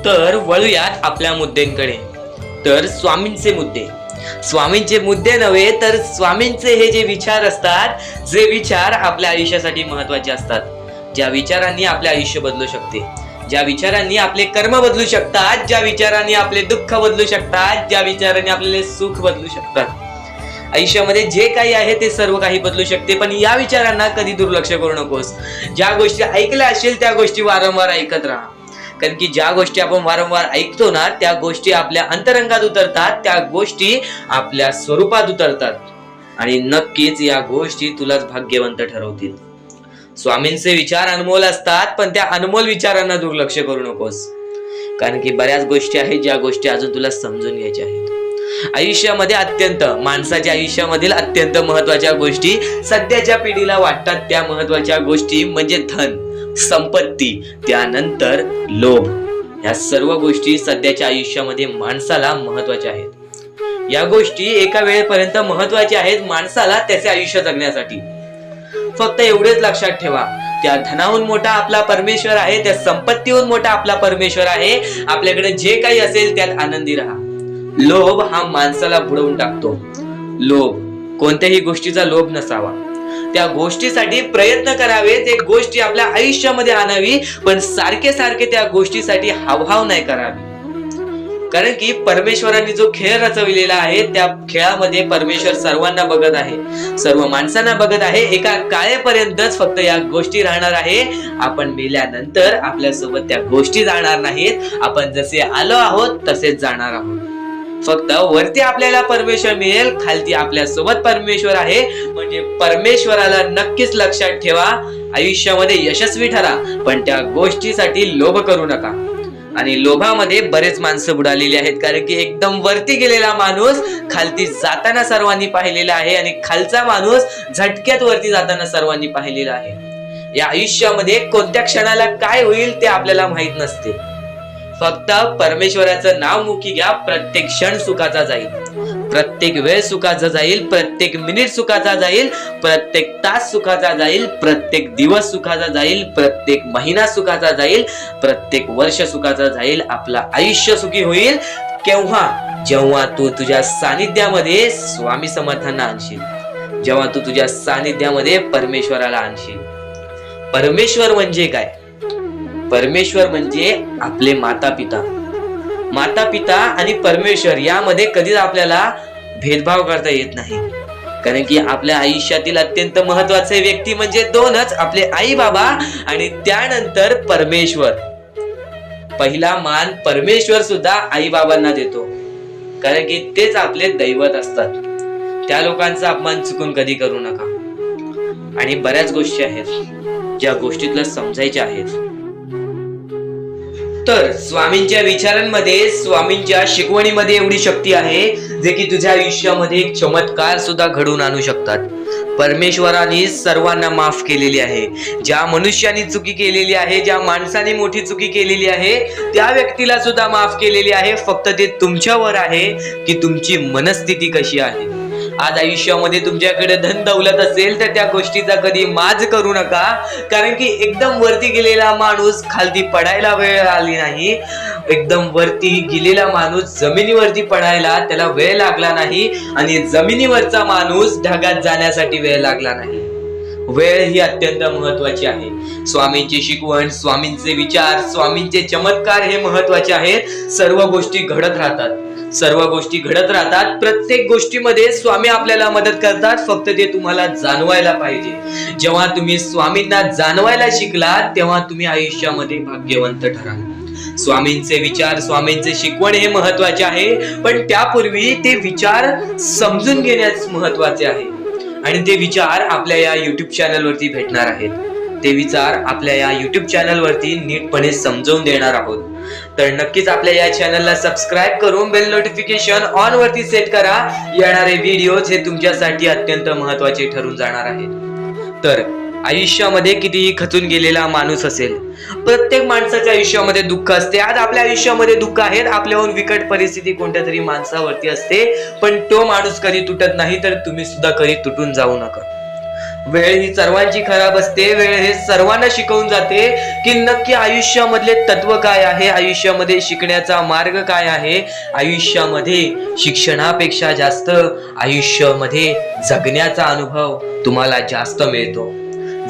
तर वळूयात आपल्या मुद्द्यांकडे. तर स्वामींचे मुद्दे नव्हे तर स्वामींचे हे जे विचार असतात, जे विचार आपल्या आयुष्यासाठी महत्वाचे असतात, ज्या विचारांनी आपले आयुष्य बदलू शकते, ज्या विचारांनी आपले कर्म बदलू शकतात, ज्या विचारांनी आपले दुःख बदलू शकतात, ज्या विचारांनी आपले सुख बदलू शकतात. आयुष्यामध्ये जे काही आहे ते सर्व काही बदलू शकते, पण या विचारांना कधी दुर्लक्ष करू नकोस. ज्या गोष्टी ऐकल्या असतील त्या गोष्टी वारंवार ऐकत राहा, कारण की ज्या गोष्टी आपण वारंवार ऐकतो ना, त्या गोष्टी आपल्या अंतरंगात उतरतात, त्या गोष्टी आपल्या स्वरूपात उतरतात आणि नक्कीच या गोष्टी तुलाच भाग्यवंत ठरवतील. स्वामींचे विचार अनमोल असतात, पण त्या अनमोल विचारांना दुर्लक्ष करू नकोस, कारण की बऱ्याच गोष्टी आहेत ज्या गोष्टी अजून तुला समजून घ्यायच्या आहेत. आयुष्यामध्ये माणसाच्या आयुष्यामधील अत्यंत महत्वाच्या गोष्टी सध्याच्या पिढीला वाटतात त्या महत्वाच्या गोष्टी म्हणजे धन, संपत्ती, त्यानंतर लोभ. या सर्व गोष्टी सध्याच्या आयुष्यामध्ये माणसाला महत्वाच्या आहेत. या गोष्टी एका वेळेपर्यंत महत्वाच्या आहेत माणसाला त्याचे आयुष्य जगण्यासाठी. फक्त एवढेच लक्षात ठेवा, त्या धनाहून मोठा आपला परमेश्वर आहे, त्या संपत्तीहून मोठा आपला परमेश्वर आहे. आपल्याकडे जे काही असेल त्यात आनंदी राहा. लोभ हा माणसाला बुडवून टाकतो. लोभ, कोणत्याही गोष्टीचा लोभ नसावा. त्या गोष्टीसाठी प्रयत्न करावे, ते गोष्टी आपल्या आयुष्यामध्ये आणावी, पण सारखे त्या गोष्टीसाठी हावभाव नाही करावी. कारण की परमेश्वरांनी जो खेळ रचविलेला आहे त्या खेळामध्ये परमेश्वर सर्वांना बघत आहे, सर्व माणसांना बघत आहे. एका काळेपर्यंतच फक्त या गोष्टी राहणार आहे. आपण मेल्यानंतर आपल्यासोबत त्या गोष्टी जाणार नाहीत. आपण जसे आलो आहोत तसेच जाणार आहोत. फक्त वरती आपल्याला परमेश्वर मिळेल, खालती आपल्या सोबत परमेश्वर आहे. म्हणजे परमेश्वराला नक्कीच लक्षात ठेवा. आयुष्यामध्ये यशस्वी ठरा, पण त्या गोष्टीसाठी लोभ करू नका. आणि लोभामध्ये बरेच माणसं बुडालेली आहेत, कारण की एकदम वरती गेलेला माणूस खालती जाताना सर्वांनी पाहिलेला आहे आणि खालचा माणूस झटक्यात वरती जाताना सर्वांनी पाहिलेला आहे. या आयुष्यामध्ये कोणत्या क्षणाला काय होईल ते आपल्याला माहित नसते. फक्त परमेश्वराचं नाव मुखी घ्या. प्रत्येक क्षण सुखाचा जाईल, प्रत्येक वेळ सुखाचा जाईल, प्रत्येक मिनिट सुखाचा जाईल, प्रत्येक तास सुखाचा जाईल, प्रत्येक दिवस सुखाचा जाईल, प्रत्येक महिना सुखाचा जाईल, प्रत्येक वर्ष सुखाचा जाईल. आपलं आयुष्य सुखी होईल केव्हा? जेव्हा तू तुझ्या सानिध्यामध्ये स्वामी समर्थांना आणशील, जेव्हा तू तुझ्या सानिध्यामध्ये परमेश्वराला आणशील. परमेश्वर म्हणजे काय? परमेश्वर म्हणजे आपले माता पिता आणि परमेश्वर यामध्ये कधीच आपल्याला भेदभाव करता येत नाही. कारण की आपल्या आयुष्यातील अत्यंत महत्वाचे व्यक्ती म्हणजे दोनच, आपले आई बाबा आणि त्यानंतर परमेश्वर. पहिला मान परमेश्वर सुद्धा आई बाबांना देतो, कारण की तेच आपले दैवत असतात. त्या लोकांचा अपमान चुकून कधी करू नका. आणि बऱ्याच गोष्टी आहेत ज्या गोष्टीतलं समजायच्या आहेत. तर स्वामींच्या विचारांमध्ये, स्वामींच्या शिकवणीमध्ये एवढी शक्ती आहे जे की तुझ्या आयुष्यामध्ये एक चमत्कार सुद्धा घडवून आणू शकतात. परमेश्वराने सर्वांना माफ केलेली आहे. ज्या मनुष्याने चुकी केलेली आहे, ज्या माणसाने मोठी चुकी केलेली आहे, त्या व्यक्तीला सुद्धा माफ केलेली आहे. फक्त ते तुमच्यावर आहे की तुमची मनस्थिती कशी आहे. आज आयुष्यामध्ये तुमच्याकडे धन दौलत असेल तर त्या गोष्टीचा कधी माज करू नका, कारण की एकदम वरती गेलेला माणूस खालती पडायला वेळ आली नाही. एकदम वरती गेलेला माणूस जमिनीवरती पडायला त्याला वेळ लागला नाही, आणि जमिनीवरचा माणूस ढगात जाण्यासाठी वेळ लागला नाही. वेळ ही अत्यंत महत्वाची आहे. स्वामींची शिकवण, स्वामींचे विचार, स्वामींचे चमत्कार हे महत्वाचे आहेत. सर्व गोष्टी घडत राहतात. प्रत्येक गोष्टीमध्ये स्वामी आपल्याला मदत करतात. फक्त ते तुम्हाला जाणवायला पाहिजे. जेव्हा तुम्ही स्वामींना जाणवायला शिकलात तेव्हा तुम्ही आयुष्यामध्ये भाग्यवंत ठराल. स्वामींचे विचार, स्वामींचे शिकवण हे महत्वाचे आहे, पण त्यापूर्वी ते विचार समजून घेण्यास महत्वाचे आहे. आणि ते विचार आपल्या या युट्यूब चॅनल वरती भेटणार आहेत. ते विचार आपल्या या युट्यूब चॅनल वरती नीटपणे समजावून देणार आहोत. तर नक्कीच आपल्या या चॅनलला सबस्क्राईब करून बेल नोटिफिकेशन ऑन वरती सेट करा. येणारे व्हिडिओज हे तुमच्यासाठी अत्यंत महत्वाचे ठरून जाणार आहेत. तर आयुष्यामध्ये कितीही खचून गेलेला माणूस असेल, प्रत्येक माणसाच्या आयुष्यामध्ये दुःख असते. आज आपल्या आयुष्यामध्ये दुःख आहेत, आपल्याहून विकट परिस्थिती कोणत्या तरी माणसावरती असते, पण तो माणूस कधी तुटत नाही. तर तुम्ही सुद्धा कधी तुटून जाऊ नका. वेळ ही सर्वांची खराब असते. वेळ हे सर्वांना शिकवून जाते की नक्की आयुष्यामधले तत्व काय आहे, आयुष्यामध्ये शिकण्याचा मार्ग काय आहे. आयुष्यामध्ये शिक्षणापेक्षा जास्त आयुष्यामध्ये जगण्याचा अनुभव तुम्हाला जास्त मिळतो.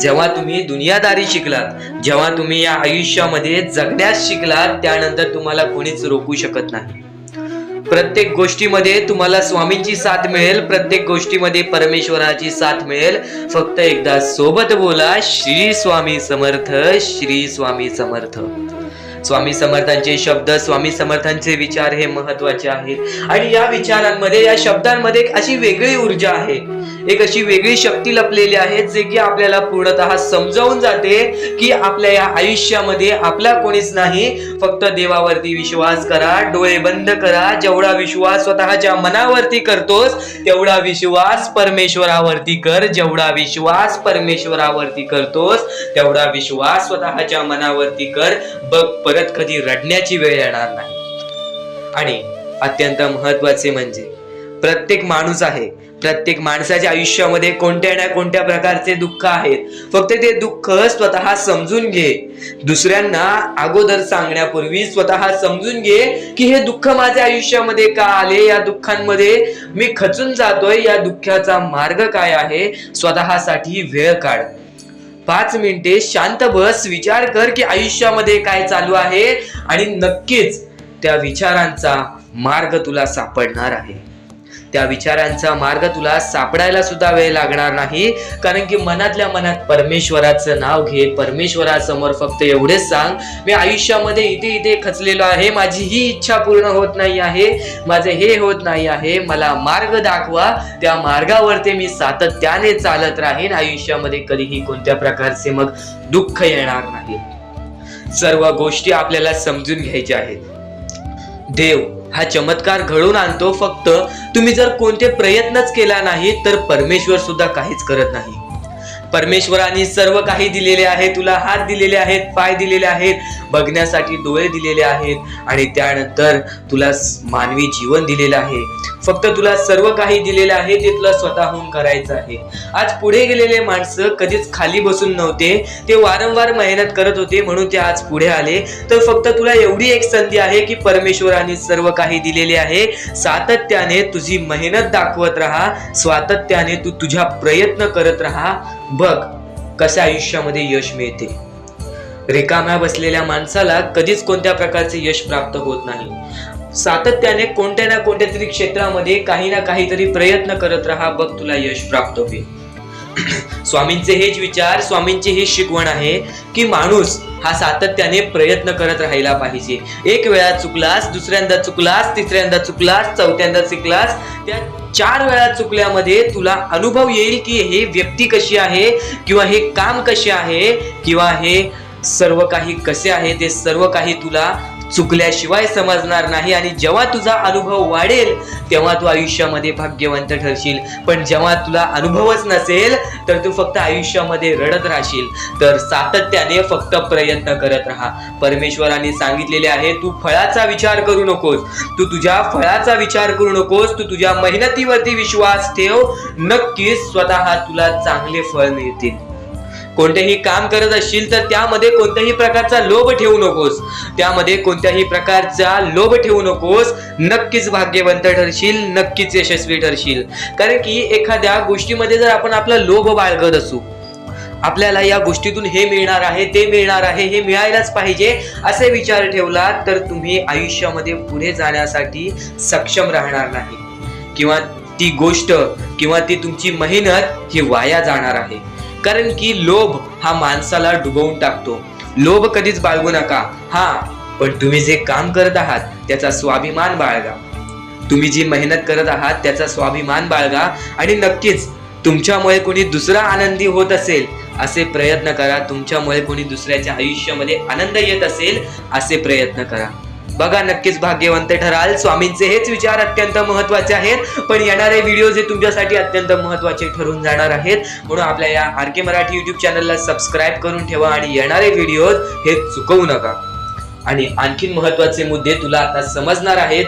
जेव्हा तुम्ही दुनियादारी शिकलात, जेव्हा तुम्ही या आयुष्यामध्ये जगण्यास शिकलात, त्यानंतर तुम्हाला कोणीच रोखू शकत नाही. प्रत्येक गोष्टीमध्ये तुम्हाला स्वामींची साथ मिळेल, प्रत्येक गोष्टीमध्ये परमेश्वराची साथ मिळेल. फक्त एकदा सोबत बोला, श्री स्वामी समर्थ, श्री स्वामी समर्थ. स्वामी समर्थांचे शब्द, स्वामी समर्थांचे विचार हे महत्वाचे आहेत. आणि या विचारांमध्ये, या शब्दांमध्ये एक अशी वेगळी ऊर्जा आहे, एक अशी वेगळी शक्ती लपलेली आहे, जे की आपल्याला पूर्णतः समजावून जाते की आपल्या या आयुष्यामध्ये आपला कोणीच नाही. फक्त देवावरती विश्वास करा, डोळे बंद करा. जेवढा विश्वास स्वतःच्या मनावरती करतोस तेवढा विश्वास परमेश्वरावरती कर. जेवढा विश्वास परमेश्वरावरती करतोस तेवढा विश्वास स्वतःच्या मनावरती कर. बघ, परत कधी रडण्याची वेळ येणार नाही. आणि अत्यंत महत्वाचे म्हणजे प्रत्येक माणूस आहे, प्रत्येक माणसाच्या आयुष्यामध्ये कोणत्या ना कोणत्या प्रकारचे दुःख आहेत. फक्त ते दुःख स्वतः समजून घे. दुसऱ्यांना अगोदर सांगण्यापूर्वी स्वतः समजून घे की हे दुःख माझ्या आयुष्यामध्ये का आले, या दुःखांमध्ये मी खचून जातोय, या दुःखाचा मार्ग काय आहे. स्वतःसाठी वेळ काढ, 5 मिनिटे शांत बस, विचार कर की आयुष्यामध्ये काय चालू आहे. आणि नक्कीच त्या विचारांचा मार्ग तुला सापडणार आहे. त्या विचारांचा मार्ग तुला सापडायला सुद्धा वेळ लागणार नाही. कारण की मनातल्या मनात परमेश्वराचं नाव घे. परमेश्वरासमोर फक्त एवढेच सांग, मी आयुष्यामध्ये इथे इथे खचलेलो आहे, माझी ही इच्छा पूर्ण होत नाही आहे, माझे हे होत नाही आहे, मला मार्ग दाखवा. त्या मार्गावरती मी सातत्याने चालत राहीन. आयुष्यामध्ये कधीही कोणत्या प्रकारचे मग दुःख येणार नाही. सर्व गोष्टी आपल्याला समजून घ्यायच्या आहेत. देव हा चमत्कार घडवून आणतो. फक्त तुम्ही जर कोणते प्रयत्नच केला नाही तर परमेश्वर सुद्धा काहीच करत नाही. परमेश्वराने सर्व काही दिलेले आहे. तुला हात दिलेले आहेत, पाय दिलेले आहेत, बघण्यासाठी डोळे दिलेले आहेत, आणि त्यानंतर तुला मानवी जीवन दिलेलं आहे. फक्त तुला सर्व काही दिलेलं आहे, ते तुला स्वतःहून करायचं आहे. आज पुढे गेलेले माणसं कधीच खाली बसून नव्हते, ते वारंवार मेहनत करत होते, म्हणून ते आज पुढे आले. तर फक्त तुला एवढी एक संधी आहे की परमेश्वराने सर्व काही दिलेले आहे. सातत्याने तुझी मेहनत दाखवत राहा, सातत्याने तू तुझा प्रयत्न करत राहा. बघ कशा आयुष्यामध्ये यश मिळते. रिकाम्या बसलेल्या माणसाला कधीच कोणत्या प्रकारचे यश प्राप्त होत नाही. सातत्याने कोणत्या ना कोणत्या तरी क्षेत्रामध्ये काही ना काहीतरी प्रयत्न करत राहा, बघ तुला यश प्राप्त होईल. स्वामींचे हेच विचार, स्वामींची ही शिकवण आहे की माणूस हा सातत्याने प्रयत्न करत राहायला पाहिजे. एक वेळा चुकलास, दुसऱ्यांदा चुकलास, तिसऱ्यांदा चुकलास, चौथ्यांदा चुकलास, त्या 4 वेळा चुकल्यामध्ये तुला अनुभव येईल की हे व्यक्ती कशी आहे, किंवा हे काम कसे आहे, किंवा हे सर्व काही कसे आहे. ते सर्व काही तुला चुकल्याशिवाय समजणार नाही. आणि जेव्हा तुझा अनुभव वाढेल तेव्हा तू आयुष्यामध्ये भाग्यवंत ठरशील. पण जेव्हा तुला अनुभवच नसेल तर तू फक्त आयुष्यामध्ये रडत राहशील. तर सातत्याने फक्त प्रयत्न करत राहा. परमेश्वराने सांगितलेले आहे, तू फळाचा विचार करू नकोस, तू तुझ्या फळाचा विचार करू नकोस, तू तुझ्या मेहनतीवरती विश्वास ठेव. नक्कीच स्वतः तुला चांगले फळ मिळतील. कोणतेही काम करत असशील तर त्यामध्ये कोणत्याही प्रकारचा लोभ ठेवू नकोस, त्यामध्ये कोणत्याही प्रकारचा लोभ ठेवू नकोस. नक्कीच भाग्यवंत ठरशील, नक्कीच यशस्वी ठरशील. कारण की एखाद्या गोष्टीमध्ये जर आपण आपला लोभ बाळगत असू, आपल्याला या गोष्टीतून हे मिळणार आहे, ते मिळणार आहे, हे मिळायलाच पाहिजे असे विचार ठेवला तर तुम्ही आयुष्यामध्ये पुढे जाण्यासाठी सक्षम राहणार नाही. किंवा ती गोष्ट किंवा ती तुमची मेहनत ही वाया जाणार आहे. कारण की लोभ हा माणसाला डुबवून टाकतो. लोभ कधीच बाळगू नका. पण तुम्ही जे काम करत आहात त्याचा स्वाभिमान बाळगा. तुम्ही जी मेहनत करत आहात त्याचा स्वाभिमान बाळगा. आणि नक्कीच तुमच्यामुळे कोणी दुसरा आनंदी होत असेल असे प्रयत्न करा. तुमच्यामुळे कोणी दुसऱ्याच्या आयुष्यामध्ये आनंद येत असेल असे प्रयत्न करा. बघा, नक्कीच भाग्यवंत ठराल. स्वामींचे हेच विचार अत्यंत महत्वाचे आहेत. पण येणारे व्हिडिओ जे तुमच्यासाठी अत्यंत महत्वाचे ठरून जाणार आहेत, म्हणून आपल्या या RK मराठी YouTube चॅनलला सबस्क्राईब करून ठेवा आणि येणारे व्हिडिओ हे चुकवू नका. आणि आणखीन महत्वाचे मुद्दे तुला आता समजणार आहेत.